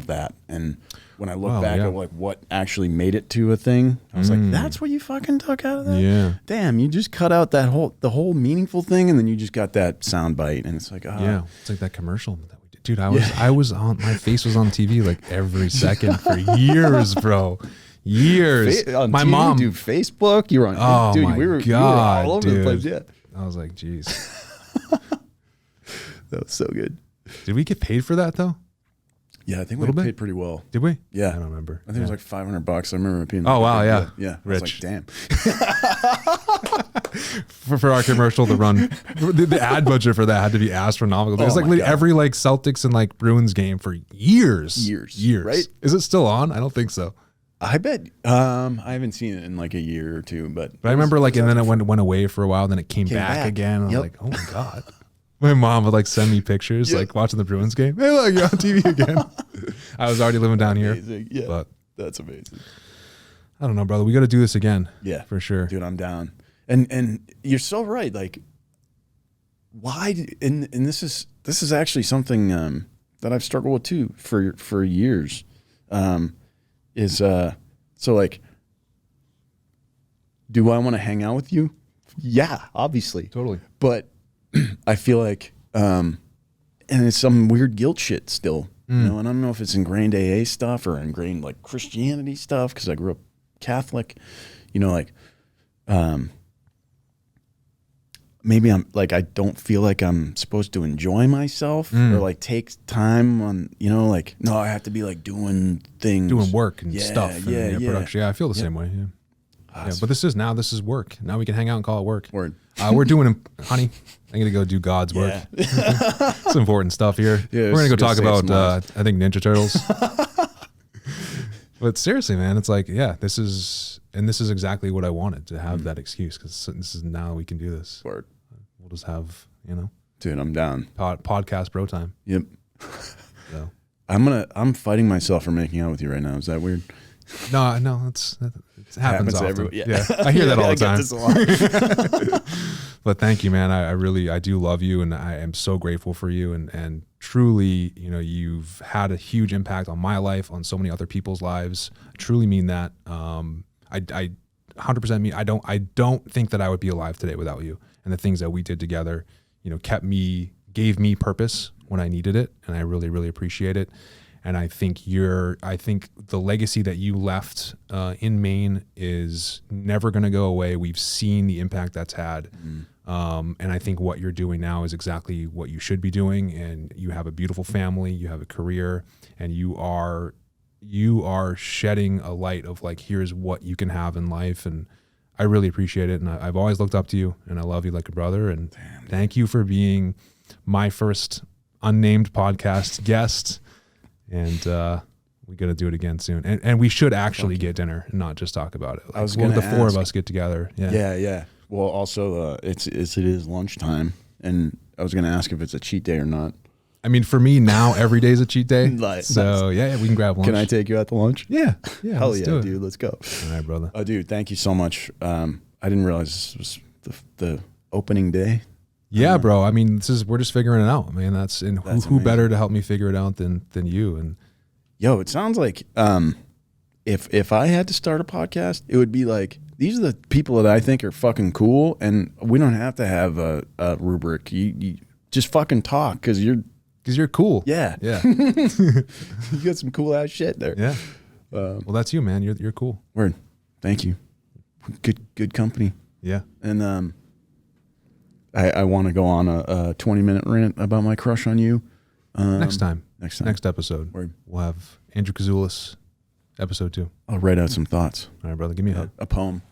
[SPEAKER 1] that. And when I look back at like what actually made it to a thing, I was like, that's what you fucking took out of that?
[SPEAKER 2] Yeah.
[SPEAKER 1] Damn, you just cut out the whole meaningful thing, and then you just got that sound bite, and it's like,
[SPEAKER 2] yeah, it's like that commercial that we did. Dude, I was on, my face was on TV like every second for years, bro. Years.
[SPEAKER 1] On
[SPEAKER 2] my
[SPEAKER 1] TV,
[SPEAKER 2] mom,
[SPEAKER 1] dude, Facebook, you were on,
[SPEAKER 2] oh
[SPEAKER 1] dude,
[SPEAKER 2] my
[SPEAKER 1] we were
[SPEAKER 2] God,
[SPEAKER 1] all over the place. Yeah.
[SPEAKER 2] I was like, geez.
[SPEAKER 1] That was so good.
[SPEAKER 2] Did we get paid for that though?
[SPEAKER 1] Yeah, I think we paid pretty well.
[SPEAKER 2] Did we?
[SPEAKER 1] Yeah.
[SPEAKER 2] I don't remember.
[SPEAKER 1] I think it was like $500. I remember it being.
[SPEAKER 2] Oh, wow, yeah.
[SPEAKER 1] Yeah.
[SPEAKER 2] Rich.
[SPEAKER 1] I was like, damn.
[SPEAKER 2] for our commercial to run, the ad budget for that had to be astronomical. It was like every like Celtics and like Bruins game for years.
[SPEAKER 1] Right?
[SPEAKER 2] Is it still on? I don't think so.
[SPEAKER 1] I bet. I haven't seen it in like a year or two, but
[SPEAKER 2] I remember like, and then it went away for a while, then it came back again. And I was like, oh my God. My mom would like send me pictures, like watching the Bruins game. Hey, look, you're on TV again. I was already living down here.
[SPEAKER 1] Yeah,
[SPEAKER 2] but
[SPEAKER 1] that's amazing.
[SPEAKER 2] I don't know, brother. We got to do this again.
[SPEAKER 1] Yeah,
[SPEAKER 2] for sure,
[SPEAKER 1] dude. I'm down. And you're so right. Like, why? And this is actually something that I've struggled with too for years. So like, do I want to hang out with you? Yeah, obviously,
[SPEAKER 2] totally.
[SPEAKER 1] But I feel like, and it's some weird guilt shit still, you know, and I don't know if it's ingrained AA stuff or ingrained like Christianity stuff, because I grew up Catholic, you know, like, maybe I'm like, I don't feel like I'm supposed to enjoy myself or like take time on, you know, like, no, I have to be like doing things,
[SPEAKER 2] doing work and stuff. And,
[SPEAKER 1] Yeah.
[SPEAKER 2] Production. Yeah, I feel the same way. Yeah. Yeah, but this is work. Now we can hang out and call it work.
[SPEAKER 1] Word.
[SPEAKER 2] We're doing, honey, I'm going to go do God's work. Some important stuff here.
[SPEAKER 1] Yeah,
[SPEAKER 2] we're going to go talk about, I think, Ninja Turtles. But seriously, man, it's like, yeah, this is exactly what I wanted, to have that excuse, because this is, now we can do this.
[SPEAKER 1] Word.
[SPEAKER 2] We'll just have, you know.
[SPEAKER 1] Dude, I'm down.
[SPEAKER 2] Podcast bro time.
[SPEAKER 1] Yep.
[SPEAKER 2] So.
[SPEAKER 1] I'm fighting myself for making out with you right now. Is that weird?
[SPEAKER 2] No, it happens often.
[SPEAKER 1] Everyone. Yeah.
[SPEAKER 2] I hear that all the time. But thank you, man. I do love you, and I am so grateful for you, and truly, you know, you've had a huge impact on my life, on so many other people's lives. I truly mean that. I 100% mean, I don't think that I would be alive today without you, and the things that we did together, you know, gave me purpose when I needed it, and I really, really appreciate it. And I think the legacy that you left in Maine is never going to go away. We've seen the impact that's had. And I think what you're doing now is exactly what you should be doing. And you have a beautiful family, you have a career, and you are shedding a light of like, here's what you can have in life. And I really appreciate it. And I've always looked up to you, and I love you like a brother. And thank you for being my first unnamed podcast guest. And we got to do it again soon. And we should actually get dinner and not just talk about it. Like,
[SPEAKER 1] I was going to
[SPEAKER 2] the four of us get together.
[SPEAKER 1] Yeah. Well, also, it is lunchtime, and I was going to ask if it's a cheat day or not.
[SPEAKER 2] I mean, for me now, every day is a cheat day.
[SPEAKER 1] Nice.
[SPEAKER 2] So yeah, we can grab lunch.
[SPEAKER 1] Can I take you out to lunch?
[SPEAKER 2] Yeah.
[SPEAKER 1] Hell yeah, dude. Let's go.
[SPEAKER 2] All right, brother.
[SPEAKER 1] Oh, dude, thank you so much. I didn't realize this was the opening day.
[SPEAKER 2] Yeah, bro. I mean, we're just figuring it out, man. That's who better to help me figure it out than you? And
[SPEAKER 1] yo, it sounds like if I had to start a podcast, it would be like, these are the people that I think are fucking cool, and we don't have to have a rubric. You just fucking talk because you're cool. Yeah. You got some cool ass shit there.
[SPEAKER 2] Yeah. Well, that's you, man. You're cool.
[SPEAKER 1] Word. Thank you. Good company.
[SPEAKER 2] Yeah.
[SPEAKER 1] And I want to go on a 20-minute rant about my crush on you.
[SPEAKER 2] Next time.
[SPEAKER 1] Next
[SPEAKER 2] episode.
[SPEAKER 1] Word.
[SPEAKER 2] We'll have Andrew Kiezulas, episode 2.
[SPEAKER 1] I'll write out some thoughts.
[SPEAKER 2] All right, brother. Give me a hug.
[SPEAKER 1] A poem.